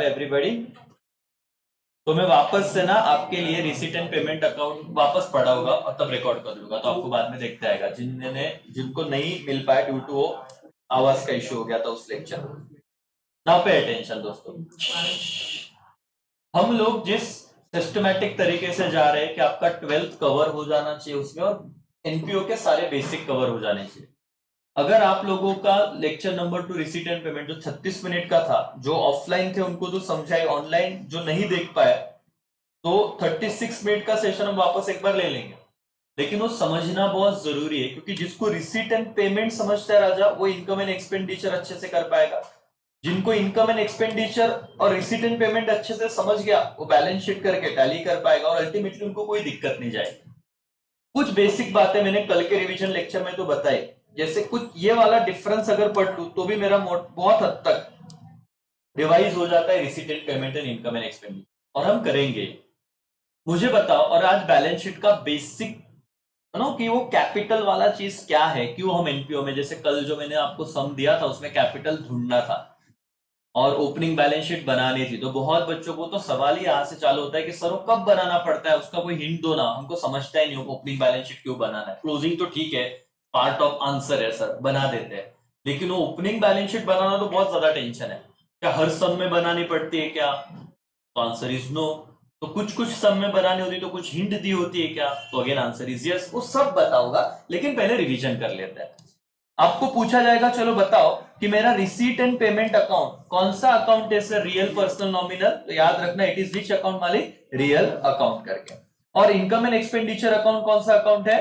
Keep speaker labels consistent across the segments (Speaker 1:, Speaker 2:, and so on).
Speaker 1: Everybody. तो मैं वापस से ना आपके लिए रिसीट एंड पेमेंट अकाउंट वापस पढ़ाऊंगा और तब रिकॉर्ड कर लूंगा, तो आपको बाद में देखते आएगा। जिनको नहीं मिल पाया ड्यू टू वो आवाज का इश्यू हो गया था उस लेक्चर। नाउ पे अटेंशन दोस्तों, हम लोग जिस सिस्टमैटिक तरीके से जा रहे हैं कि आपका 12th कवर हो जाना चाहिए उसमें, और एनपीओ के सारे बेसिक कवर हो जाने चाहिए। अगर आप लोगों का lecture number 2 receipt and payment जो 36 मिनट का था, जो ऑफलाइन थे उनको तो समझाए, ऑनलाइन जो नहीं देख पाए तो 36 मिनट का सेशन हम वापस एक बार ले लेंगे। लेकिन वो समझना बहुत जरूरी है, क्योंकि जिसको रिसीट एंड पेमेंट समझता है राजा, वो इनकम एंड एक्सपेंडिचर अच्छे से कर पाएगा। जिनको इनकम एंड एक्सपेंडिचर और रिसीट एंड पेमेंट अच्छे से समझ गया, वो बैलेंस शीट करके टैली कर पाएगा और अल्टीमेटली उनको कोई दिक्कत नहीं जाएगी। कुछ बेसिक बातें मैंने कल के रिवीजन लेक्चर में तो बताई, जैसे कुछ ये वाला डिफरेंस अगर पढ़ लूं तो भी मेरा बहुत हद तक रिवाइज हो जाता है receipt and payment and income and expenditure, और हम करेंगे। मुझे बताओ, और आज बैलेंस शीट का बेसिक कि वो कैपिटल वाला चीज क्या है, क्यों हम एनपीओ में, जैसे कल जो मैंने आपको सम दिया था उसमें कैपिटल ढूंढना था और ओपनिंग बैलेंस शीट बनानी थी, तो बहुत बच्चों को तो सवाल ही यहां से चालू होता है कि सर वो कब बनाना पड़ता है, उसका कोई हिंट दो ना, हमको समझता ही नहीं ओपनिंग बैलेंस शीट क्यों बनाना है। क्लोजिंग तो ठीक है, पार्ट ऑफ आंसर है सर, बना देते हैं, लेकिन वो ओपनिंग बैलेंस शीट बनाना तो बहुत ज्यादा टेंशन है। क्या हर सम में बनानी पड़ती है क्या? तो आंसर इज नो। तो कुछ कुछ सम में बनानी होती तो कुछ हिंट दी होती है क्या? तो अगेन आंसर इज यस। वो सब बताऊंगा, लेकिन पहले रिवीजन कर लेते हैं। आपको पूछा जाएगा, चलो बताओ कि मेरा रिसीट एंड पेमेंट अकाउंट कौन सा अकाउंट है सर? Real, personal, nominal. तो याद रखना इट इज विच अकाउंट मालिक? रियल अकाउंट करके। और इनकम एंड एक्सपेंडिचर अकाउंट कौन सा अकाउंट है?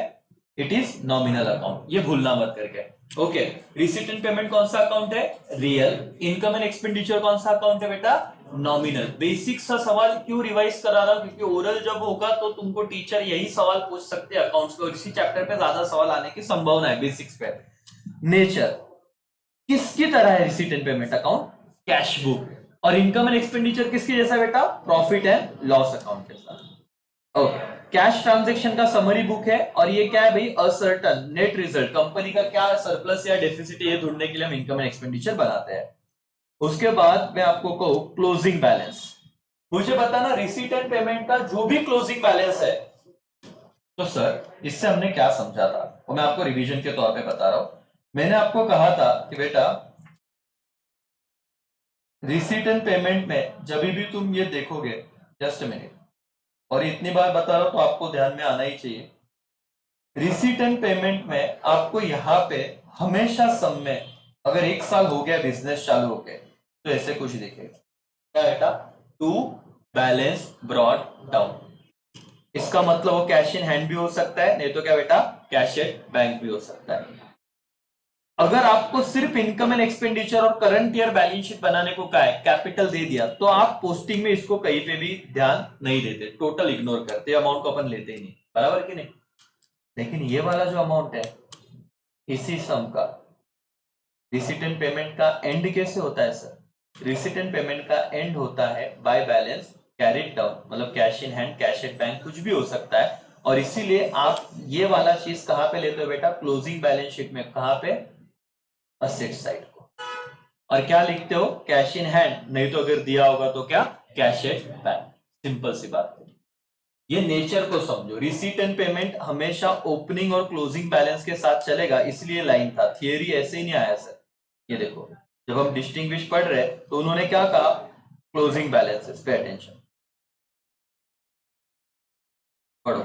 Speaker 1: इट इज नॉमिनल अकाउंट, ये भूलना मत करके। ओके, रिसीट एंड पेमेंट कौन सा अकाउंट है? रियल। इनकम एंड एक्सपेंडिचर कौन सा अकाउंट है बेटा? नॉमिनल। बेसिक सा सवाल क्यों रिवाइज करा रहा हूं? क्योंकि ओरल जब होगा तो तुमको टीचर यही सवाल पूछ सकते हैं अकाउंट्स को, इसी चैप्टर पे ज्यादा सवाल आने की संभावना है बेसिक्स पे। नेचर किसकी तरह है receipt and payment account? Cash book. और इनकम एंड एक्सपेंडिचर किसकी जैसा बेटा? प्रॉफिट एंड लॉस अकाउंट के साथ। ओके, कैश ट्रांजैक्शन का समरी बुक है, और ये क्या है भाई? असर्टन नेट रिजल्ट, कंपनी का क्या सरप्लस या डेफिसिट, ये ढूंढने के लिए हम इनकम एंड एक्सपेंडिचर बनाते हैं। उसके बाद मैं आपको कहूं क्लोजिंग बैलेंस। मुझे बताना रिसीट एंड पेमेंट का जो भी क्लोजिंग बैलेंस है, तो सर इससे हमने क्या समझा था, और मैं आपको रिवीजन के तौर पे बता रहा हूं। मैंने आपको कहा था कि बेटा रिसीट एंड पेमेंट में जब भी तुम ये देखोगे, जस्ट मिनट, और इतनी बार बता रहा हूं तो आपको ध्यान में आना ही चाहिए। रिसीट एंड पेमेंट में आपको यहां पे हमेशा सम में, अगर 1 साल हो गया बिजनेस चालू हो गया, तो ऐसे कुछ दिखेगा, क्या बेटा? To balance brought down. इसका मतलब वो कैश इन हैंड भी हो सकता है, नहीं तो क्या बेटा? कैश एट बैंक भी हो सकता है। अगर आपको सिर्फ इनकम एंड एक्सपेंडिचर और करंट ईयर बैलेंस शीट बनाने को कहा है, कैपिटल दे दिया, तो आप पोस्टिंग में इसको कहीं पे भी ध्यान नहीं देते, टोटल इग्नोर करते, अमाउंट को अपन लेते ही नहीं, बराबर कि नहीं? लेकिन ये वाला जो अमाउंट है, इसी सम का रिसीट एंड पेमेंट का एंड कैसे होता है सर? रिसीट एंड पेमेंट का एंड होता है बाय बैलेंस कैरिड डाउन, मतलब cash in hand, cash at bank, कुछ भी हो सकता है। और इसीलिए आप ये वाला चीज कहां पे लेते हो बेटा? क्लोजिंग बैलेंस शीट में। कहां पे? असेट साइड को। और क्या लिखते हो? कैश इन हैंड, नहीं तो अगर दिया होगा तो क्या? Cash at bank. सिंपल सी बात है। ये नेचर को समझो, रिसीट एंड पेमेंट हमेशा ओपनिंग और क्लोजिंग बैलेंस के साथ चलेगा, इसलिए लाइन था, थियरी ऐसे ही नहीं आया सर। ये देखो, जब हम डिस्टिंग्विश पढ़ रहे तो उन्होंने क्या कहा? Closing balances. पे अटेंशन, पढ़ो।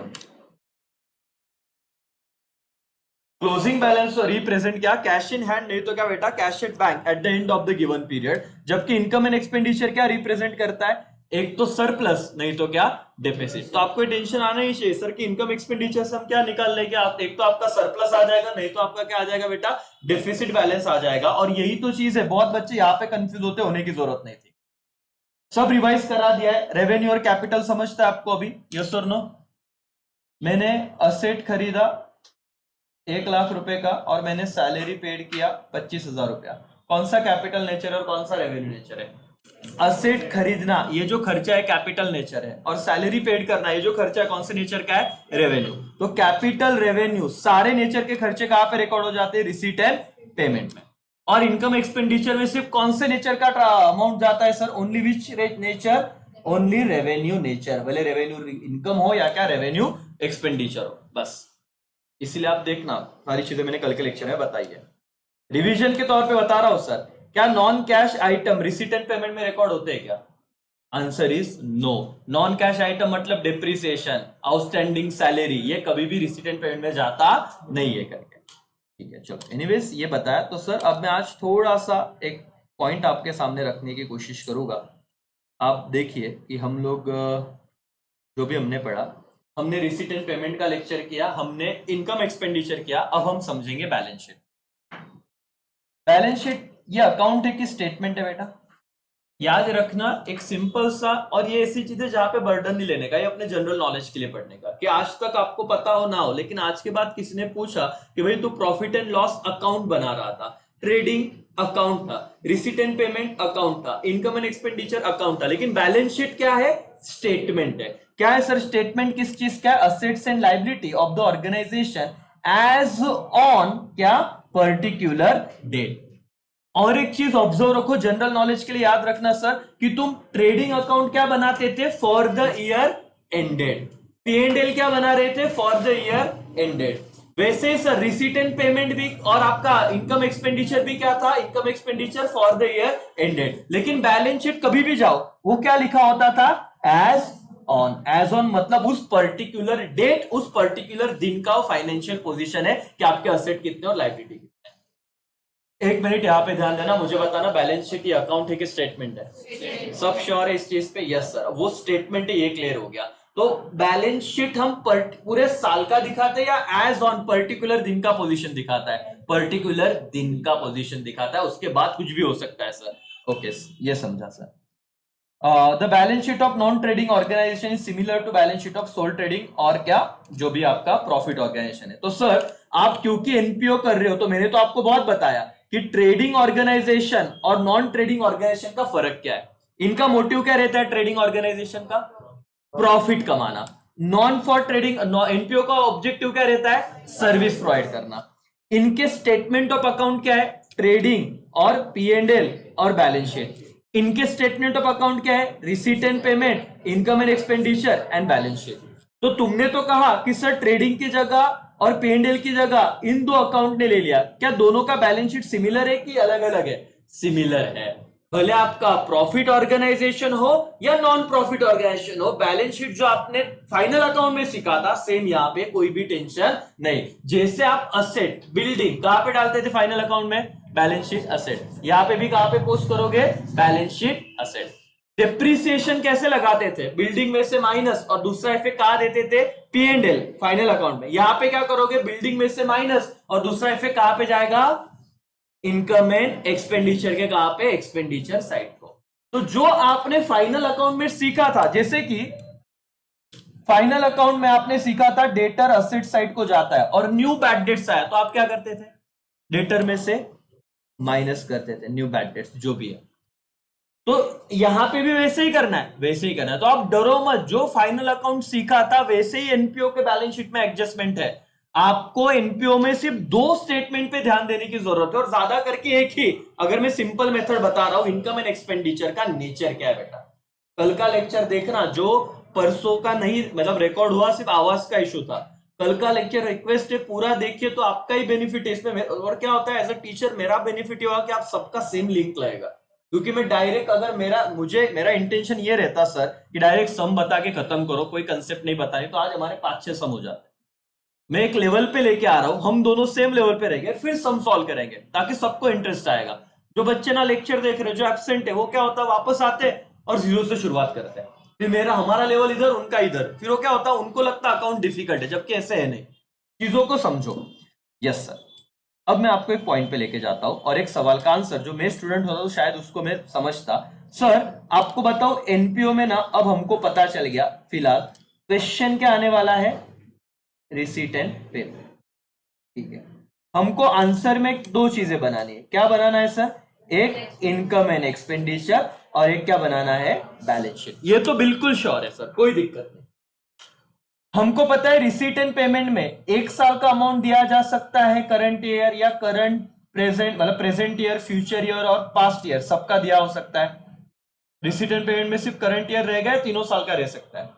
Speaker 1: क्लोजिंग बैलेंस रिप्रेजेंट क्या? कैश इन हैंड, नहीं तो क्या बेटा? Cash at bank at the end of the given period. जबकि इनकम एंड एक्सपेंडिचर क्या रिप्रेजेंट करता है? एक तो सरप्लस, नहीं तो क्या? डेफिसिट। तो आपको टेंशन आना ही चाहिए सर कि इनकम एक्सपेंडिचर से हम क्या निकाल लेंगे? आप एक तो आपका सरप्लस आ जाएगा, नहीं तो आपका क्या आ जाएगा बेटा? डेफिसिट बैलेंस आ जाएगा। और यही तो चीज है, बहुत बच्चे यहाँ पे कंफ्यूज होने की जरूरत नहीं थी, सब रिवाइज करा दिया है। रेवेन्यू और कैपिटल समझता है आपको अभी? यस और नो? मैंने असेट खरीदा 1 लाख रुपए का, और मैंने सैलरी पेड किया 25,000 रुपया। कौन सा कैपिटल नेचर है और कौन सा रेवेन्यू नेचर है? असेट खरीदना, ये जो खर्चा है कैपिटल नेचर है, और सैलरी पेड करना, ये जो खर्चा है कौन से नेचर का है? रेवेन्यू। तो कैपिटल, रेवेन्यू, सारे नेचर के खर्चे कहां पे रिकॉर्ड हो जाते हैं? रिसीट एंड पेमेंट में। और इनकम एक्सपेंडिचर में सिर्फ कौन से नेचर का अमाउंट जाता है sir? Only which nature? Only revenue nature, भले रेवेन्यू इनकम हो या क्या रेवेन्यू एक्सपेंडिचर हो, बस। इसीलिए आप देखना सारी चीजें मैंने कल के लेक्चर में बताई है। रिवीजन के तौर पे बता रहा हूं सर, क्या non cash item receipt and payment में रिकॉर्ड होते हैं क्या? Answer is no. Non cash item मतलब डिप्रिसिएशन, आउटस्टैंडिंग सैलरी, ये कभी भी रिसीट एंड पेमेंट में जाता नहीं है करके। ठीक है, चलो एनीवेज ये बताया। तो सर अब मैं आज थोड़ा सा एक पॉइंट आपके सामने रखने की कोशिश करूंगा। आप देखिए कि हम लोग जो भी हमने पढ़ा, हमने रिसीट एंड पेमेंट का लेक्चर किया, हमने इनकम एक्सपेंडिचर किया, अब हम समझेंगे बैलेंस शीट। बैलेंस शीट ये अकाउंट है कि स्टेटमेंट है बेटा? याद रखना एक सिंपल सा, और ये ऐसी चीजें जहां पे बर्डन नहीं लेने का, ये अपने जनरल नॉलेज के लिए पढ़ने का, कि आज तक आपको पता हो ना हो, लेकिन आज के बाद किसी ने पूछा कि भाई तू प्रॉफिट एंड लॉस अकाउंट बना रहा था, ट्रेडिंग अकाउंट था, रिसीट एंड पेमेंट अकाउंट था, इनकम एंड एक्सपेंडिचर अकाउंट था, लेकिन बैलेंस शीट क्या है? स्टेटमेंट है। क्या है सर स्टेटमेंट? किस चीज का? Assets and liability of the organisation as on क्या? Particular date. और एक चीज ऑब्जर्व रखो, जनरल नॉलेज के लिए याद रखना सर, कि तुम ट्रेडिंग अकाउंट क्या बनाते थे? For the year ended. P&L क्या बना रहे थे? For the year ended. वैसे ही सर रिसीट एंड पेमेंट भी, और आपका इनकम एक्सपेंडिचर भी क्या था? Income expenditure for the year ended. लेकिन बैलेंस शीट कभी भी जाओ, वो क्या लिखा होता था? As on. एज ऑन मतलब उस पर्टिकुलर डेट, उस पर्टिकुलर दिन का फाइनेंशियल पोजीशन है कि आपके असेट कितने और लायबिलिटी कितने। एक मिनट यहाँ पे ध्यान देना, मुझे बताना बैलेंस शीट ये अकाउंट है कि स्टेटमेंट है? सब श्योर है इस चीज पे? यस सर, वो स्टेटमेंट है, ये क्लियर हो गया। तो बैलेंस शीट हम पूरे साल का दिखाते हैं या एज ऑन पर्टिकुलर दिन का पोजीशन दिखाता है? पर्टिकुलर दिन का पोजीशन दिखाता है, उसके बाद कुछ भी हो सकता है सर। ओके, ये समझा sir. The balance sheet of non trading organisation is similar to balance sheet of sole trading, और क्या जो भी आपका प्रॉफिट ऑर्गेनाइजेशन है। तो सर आप क्योंकि एनपीओ कर रहे हो, तो मैंने तो आपको बहुत बताया कि ट्रेडिंग ऑर्गेनाइजेशन और नॉन ट्रेडिंग ऑर्गेनाइजेशन का फर्क क्या है। इनका मोटिव क्या रहता है ट्रेडिंग ऑर्गेनाइजेशन का? प्रॉफिट कमाना। नॉन फॉर ट्रेडिंग एनपीओ का ऑब्जेक्टिव क्या रहता है? सर्विस प्रोवाइड करना। इनके स्टेटमेंट ऑफ अकाउंट क्या है? ट्रेडिंग और P&L और बैलेंस शीट। इनके स्टेटमेंट ऑफ अकाउंट क्या है? Receipt and payment, income and expenditure and balance sheet. तो तुमने तो कहा कि सर ट्रेडिंग की जगह और P&L की जगह इन दो अकाउंट ने ले लिया, क्या दोनों का बैलेंस शीट सिमिलर है कि अलग अलग है? सिमिलर है। भले आपका प्रॉफिट ऑर्गेनाइजेशन हो या नॉन प्रॉफिट ऑर्गेनाइजेशन हो, बैलेंस शीट जो आपने फाइनल अकाउंट में सीखा था सेम यहाँ पे, कोई भी टेंशन नहीं। जैसे आप असेट बिल्डिंग कहां पे डालते थे फाइनल अकाउंट में? Balance sheet asset. यहाँ पे भी कहां पे पोस्ट करोगे? Balance sheet asset. डिप्रिसिएशन कैसे लगाते थे? बिल्डिंग में से माइनस और दूसरा इफेक्ट कहां देते थे? P&L फाइनल अकाउंट में। यहां पे क्या करोगे? बिल्डिंग में से माइनस और दूसरा इफेक्ट कहां पे जाएगा? इनकम एंड एक्सपेंडिचर के कहां पे? एक्सपेंडिचर साइड को। तो जो आपने फाइनल अकाउंट में सीखा था, जैसे कि फाइनल अकाउंट में आपने सीखा था डेटर असेट साइड को जाता है और न्यू बैड डेट्स आया, तो आप क्या करते थे? डेटर में से माइनस करते थे न्यू बैड डेट्स जो भी है। तो यहां पे भी वैसे ही करना है, वैसे ही करना है। तो आप डरो मत, जो फाइनल अकाउंट सीखा था वैसे ही एनपीओ के बैलेंस शीट में एडजस्टमेंट है। आपको एनपीओ में सिर्फ दो स्टेटमेंट पे ध्यान देने की जरूरत है, और ज्यादा करके एक ही। अगर मैं सिंपल मेथड बता रहा हूं, इनकम एंड एक्सपेंडिचर का नेचर क्या है बेटा, कल का लेक्चर देखना, जो परसों का नहीं मतलब रिकॉर्ड हुआ, सिर्फ आवाज का इशू था। कल का लेक्चर रिक्वेस्ट है पूरा देखिए, तो आपका ही बेनिफिट है इसमें। और क्या होता है एज अ टीचर, मेरा बेनिफिट ये होगा कि आप सबका सेम लिंक लगेगा, क्योंकि मैं डायरेक्ट, अगर मेरा इंटेंशन ये रहता सर कि डायरेक्ट सम बता के खत्म करो, कोई कंसेप्ट नहीं बताए, तो आज हमारे 5-6 सम हो जाते। मैं एक लेवल पे लेके आ रहा हूं, हम दोनों सेम लेवल पे रहेंगे, फिर सम सॉल्व करेंगे, ताकि सबको इंटरेस्ट आएगा। जो बच्चे ना लेक्चर देख रहे, जो एब्सेंट है, वो क्या होता है वापस आते और जीरो से शुरुआत करते हैं। फिर हमारा लेवल इधर, उनका इधर, फिर वो क्या होता है, उनको लगता है अकाउंट डिफिकल्ट है, जबकि ऐसे है नहीं। चीजों को समझो। Yes sir. अब मैं आपको एक पॉइंट पे लेके जाता हूं, और एक सवाल का आंसर जो मैं स्टूडेंट होता तो शायद उसको मैं समझता। सर आपको बताओ, एनपीओ में ना अब हमको पता चल गया, फिलहाल क्वेश्चन क्या आने वाला है? Receipt and payment. ठीक है, हमको आंसर में दो चीजें बनानी है। क्या बनाना है सर? एक इनकम एंड एक्सपेंडिचर, और एक क्या बनाना है? Balance sheet. ये तो बिल्कुल श्योर है सर, कोई दिक्कत नहीं। हमको पता है रिसीट एंड पेमेंट में एक साल का अमाउंट दिया जा सकता है करंट ईयर या करंट प्रेजेंट मतलब प्रेजेंट ईयर, फ्यूचर ईयर और पास्ट ईयर सबका दिया हो सकता है। रिसीट एंड पेमेंट में सिर्फ करंट ईयर रहेगा, 3 साल का रह सकता है।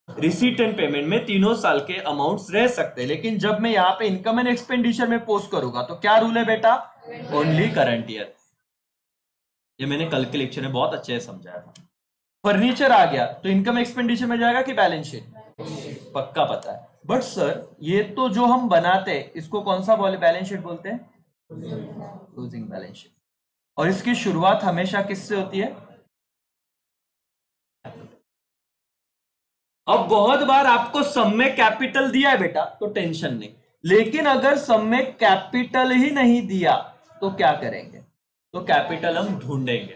Speaker 1: रिसीट एंड पेमेंट में 3 साल के अमाउंट्स रह सकते हैं, लेकिन जब मैं यहाँ पे इनकम एंड एक्सपेंडिचर में पोस्ट करूंगा तो क्या रूल है बेटा, ओनली करंट ईयर। ये मैंने कल के लेक्चर में बहुत अच्छे से समझाया था। फर्नीचर आ गया तो इनकम एक्सपेंडिचर में जाएगा कि बैलेंस शीट, पक्का पता है। बट सर ये तो जो हम बनाते हैं इसको कौन सा बैलेंस शीट बोलते हैं, क्लोजिंग बैलेंस शीट। और इसकी शुरुआत हमेशा किससे होती है, अब बहुत बार आपको सम में कैपिटल दिया है बेटा तो टेंशन नहीं, लेकिन अगर सम में कैपिटल ही नहीं दिया तो क्या करेंगे, तो कैपिटल हम ढूंढेंगे।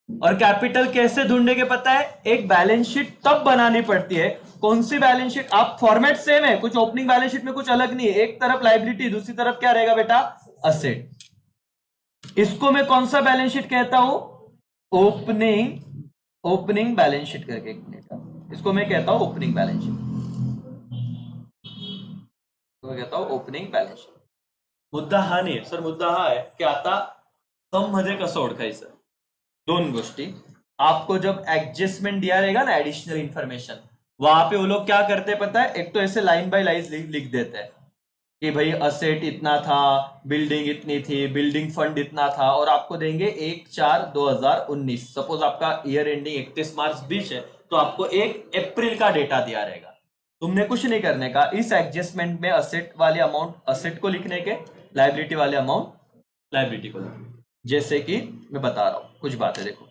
Speaker 1: और कैपिटल कैसे ढूंढेंगे पता है, एक बैलेंस शीट तब बनानी पड़ती है। कौन सी बैलेंस शीट, आप फॉर्मेट सेम है, कुछ ओपनिंग बैलेंस शीट में कुछ अलग नहीं है, एक तरफ लायबिलिटी दूसरी तरफ क्या रहेगा बेटा, असेट। इसको मैं कौन सा बैलेंस शीट कहता हूं, ओपनिंग बैलेंस शीट करके, इसको मैं कहता हूं ओपनिंग बैलेंस शीट, मैं कहता हूं ओपनिंग बैलेंस शीट। मुद्दा हा नाही सर, मुद्दा हा आहे की आता सम मध्ये कसं ओळखायचं, दोन गोष्टी। आपको जब एडजस्टमेंट दिया रहेगा ना, एडिशनल इंफॉर्मेशन, वहां पे वो लोग क्या करते हैं पता है, एक तो ऐसे लाइन बाय लाइन लिख देते हैं कि भाई असेट इतना था, बिल्डिंग इतनी थी, बिल्डिंग फंड इतना था, और आपको देंगे 1/4/2019। सपोज आपका ईयर एंडिंग 31 मार्च 20 है तो आपको 1 अप्रैल का डेटा दिया रहेगा। तुमने कुछ नहीं करने का, इस एडजस्टमेंट में असेट वाले अमाउंट असेट को लिखने के, लाइबिलिटी वाले अमाउंट लाइबिलिटी को लिखने। जैसे कि मैं बता रहा हूं कुछ बातें, देखो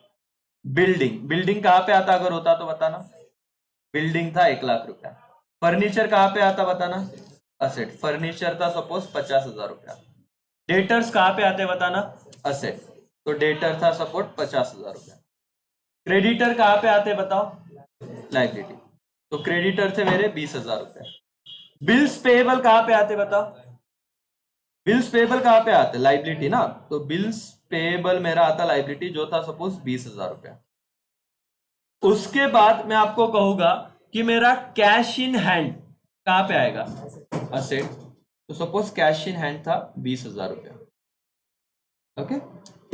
Speaker 1: बिल्डिंग कहां पे आता अगर होता तो बताना, बिल्डिंग था 1,00,000 रुपया। फर्नीचर कहां पे आता बताना, असेट, फर्नीचर था सपोज 50,000 रुपया। डेटर्स कहां पे आते बताना, असेट, तो डेटर था सपोज 50,000 रुपया। क्रेडिटर कहां पे आते बताओ, लाइबिलिटी, तो क्रेडिटर थे मेरे 20,000 रुपया। बिल्स पेएबल कहां पे आते बताओ, बिल्स पेएबल कहां पे आते, लाइबिलिटी ना, तो बिल्स पेएबल मेरा आता लाइबिलिटी जो था सपोज 20,000 रुपया। उसके बाद मैं आपको कहूंगा कि मेरा कैश इन हैंड कहां पे आएगा, असेट, तो सपोज कैश इन हैंड था 20,000 रुपया। ओके,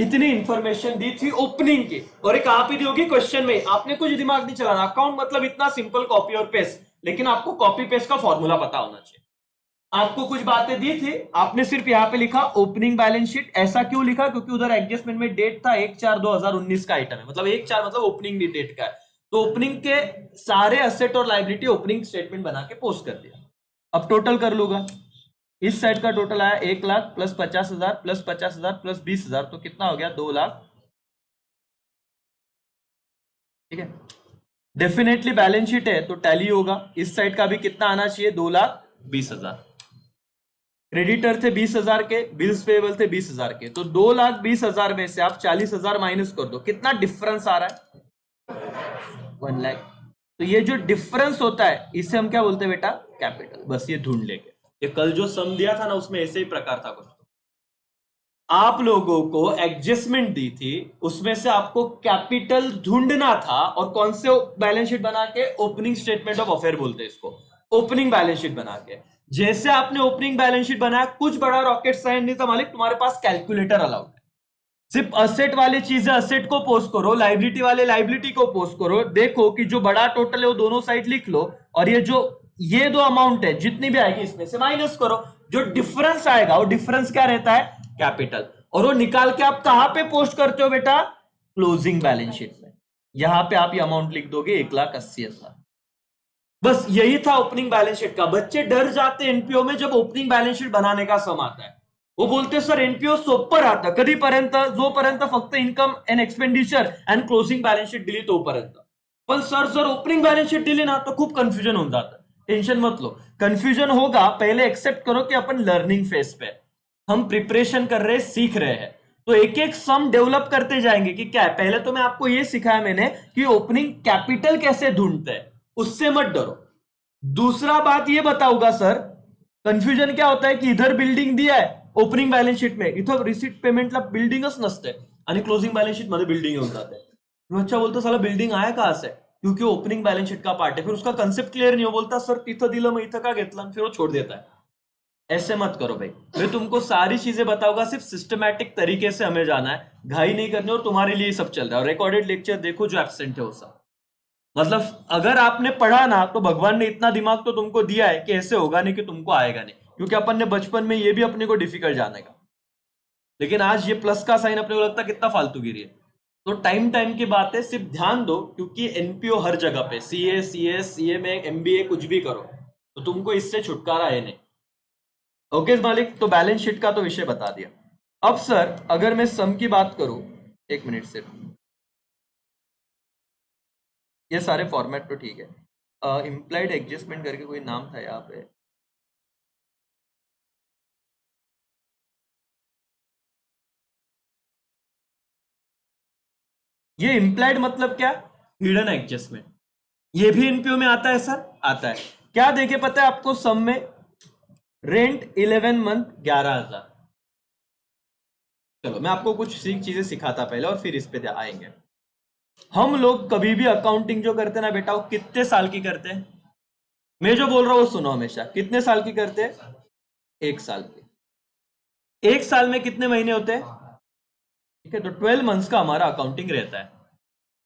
Speaker 1: इतनी इंफॉर्मेशन दी थी ओपनिंग की, और एक कहां पे दी होगी, क्वेश्चन में। आपने कुछ दिमाग नहीं चलाना, अकाउंट मतलब इतना सिंपल, कॉपी और पेस्ट, लेकिन आपको कॉपी पेस्ट का फॉर्मूला पता होना चाहिए। आपको कुछ बातें दी थी, आपने सिर्फ यहां पे लिखा ओपनिंग बैलेंस शीट। ऐसा क्यों लिखा, क्योंकि उधर एडजस्टमेंट में डेट था 1/4/2019 का आइटम है, मतलब 1/4 मतलब ओपनिंग डेट का है, तो ओपनिंग के सारे असेट और लाइबिलिटी ओपनिंग स्टेटमेंट बना के पोस्ट कर दिया। अब टोटल कर लूंगा, इस साइड का टोटल आया 1,00,000 प्लस 50,000 प्लस 50,000 प्लस 20,000, तो कितना हो गया, 2,00,000। ठीक है, डेफिनेटली बैलेंस शीट है तो टैली होगा। इस साइड का भी कितना आना चाहिए, 2,20,000। क्रेडिटर थे 20,000 के, बिल्स पेबल थे 20,000 के, तो 2,20,000 में से आप 40,000 माइनस कर दो, कितना डिफरेंस आ रहा है, 1 लाख। तो ये जो डिफरेंस होता है इसे हम क्या बोलते हैं बेटा, कैपिटल। बस ये ढूंढ लेंगे, ये कल जो सम दिया था ना उसमें ऐसे ही प्रकार था कुछ। आप लोगों को एडजस्टमेंट दी थी, उसमें से आपको कैपिटल ढूंढना था, और कौन से बैलेंस शीट बना के, ओपनिंग स्टेटमेंट ऑफ अफेयर बोलते हैं इसको, ओपनिंग बैलेंस शीट बना के। जैसे आपने ओपनिंग बैलेंस शीट बनाया, कुछ बड़ा रॉकेट साइंस नहीं था मालिक, तुम्हारे पास कैलकुलेटर अलाउड है। सिर्फ असेट वाली चीजें असेट को पोस्ट करो, लाइबिलिटी वाले लाइबिलिटी को पोस्ट करो, देखो कि जो बड़ा टोटल है वो दोनों साइड लिख लो, और ये दो अमाउंट है जितनी भी आएगी इसमें से माइनस करो, जो डिफरेंस आएगा वो डिफरेंस क्या रहता है, कैपिटल। और वो निकाल के आप कहां पे पोस्ट करते हो बेटा, क्लोजिंग बैलेंस शीट में। यहां पे आप ये अमाउंट लिख दोगे 1,80,000। बस यही था ओपनिंग बैलेंस शीट का। बच्चे डर जाते एनपीओ में जब ओपनिंग बैलेंस शीट बनाने का सम आता है, वो बोलते सर एनपीओ सोपं राहतं कधीपर्यंत, जोपर्यंत फक्त income and expenditure and closing balance sheet दिली तोपर्यंत। पण सर जर ओपनिंग बैलेंस शीट दिली ना तो खूप कन्फ्युजन होऊन जातं। टेंशन मत लो, कन्फ्यूजन होगा, पहले एक्सेप्ट करो कि अपन लर्निंग फेज पे, हम प्रिपरेशन कर रहे हैं, सीख रहे हैं, तो एक एक सम डेवलप करते जाएंगे कि क्या है। पहले तो मैं आपको ये सिखाया मैंने कि ओपनिंग कैपिटल कैसे ढूंढते हैं, उससे मत डरो। दूसरा बात ये बताऊंगा सर, कन्फ्युजन क्या होता है कि इधर बिल्डिंग दिया है ओपनिंग बैलेंस शीट में, इथं रिसीट पेमेंटला बिल्डिंगच नसते आणि क्लोजिंग बैलेंस शीट मध्ये बिल्डिंग येऊन जाते। अच्छा बोलतो साला बिल्डिंग आया कहां से, क्योंकि ओपनिंग बैलेंस शीट का पार्ट है। फिर उसका कंसेप्ट क्लियर नहीं हो, बोलता सर तिथं दिलं मग इथं का घेतलं, फिर वो छोड़ देता है। ऐसे मत करो भाई, मैं तुमको सारी चीजें बताऊंगा, सिर्फ सिस्टमैटिक तरीके से हमें जाना है, घाई नहीं करनी, और तुम्हारे लिए सब चल रहा है। रिकॉर्डेड लेक्चर देखो, जो एब्सेंट है वो सब, मतलब अगर आपने पढ़ा ना तो भगवान ने इतना दिमाग तो तुमको दिया है कि ऐसे होगा नहीं कि तुमको आएगा नहीं, क्योंकि अपन ने बचपन में ये भी अपने को डिफिकल्ट जानेगा, लेकिन आज ये प्लस का साइन अपने को लगता है कितना फालतूगिरी है। तो टाइम टाइम की बात है, सिर्फ ध्यान दो, क्योंकि एनपीओ हर जगह पे, सीए सीएस सीए में एमबीए कुछ भी करो तो तुमको इससे छुटकारा है नहीं। ओके मालिक, तो बैलेंस शीट का तो विषय बता दिया। अब सर अगर मैं सम की बात करूं, एक मिनट सिर्फ, ये सारे फॉर्मेट तो ठीक है, इम्प्लाइड एडजस्टमेंट करके कोई नाम था यहाँ पे, ये इम्प्लाइड मतलब क्या, हिडन एडजस्टमेंट, ये भी एनपीओ में आता है सर, आता है। क्या देखे पता है आपको, सम में रेंट 11 मंथ 11,000। चलो मैं आपको कुछ चीजें सिखाता पहले और फिर इस पे आएंगे। हम लोग कभी भी अकाउंटिंग जो करते हैं ना बेटा, वो कितने साल की करते हैं, मैं जो बोल रहा हूं वो सुनो हमेशा, कितने साल की करते हैं, 1 साल की। 1 साल में कितने महीने होते हैं, ठीक है, तो 12 मंथ्स का हमारा अकाउंटिंग रहता है।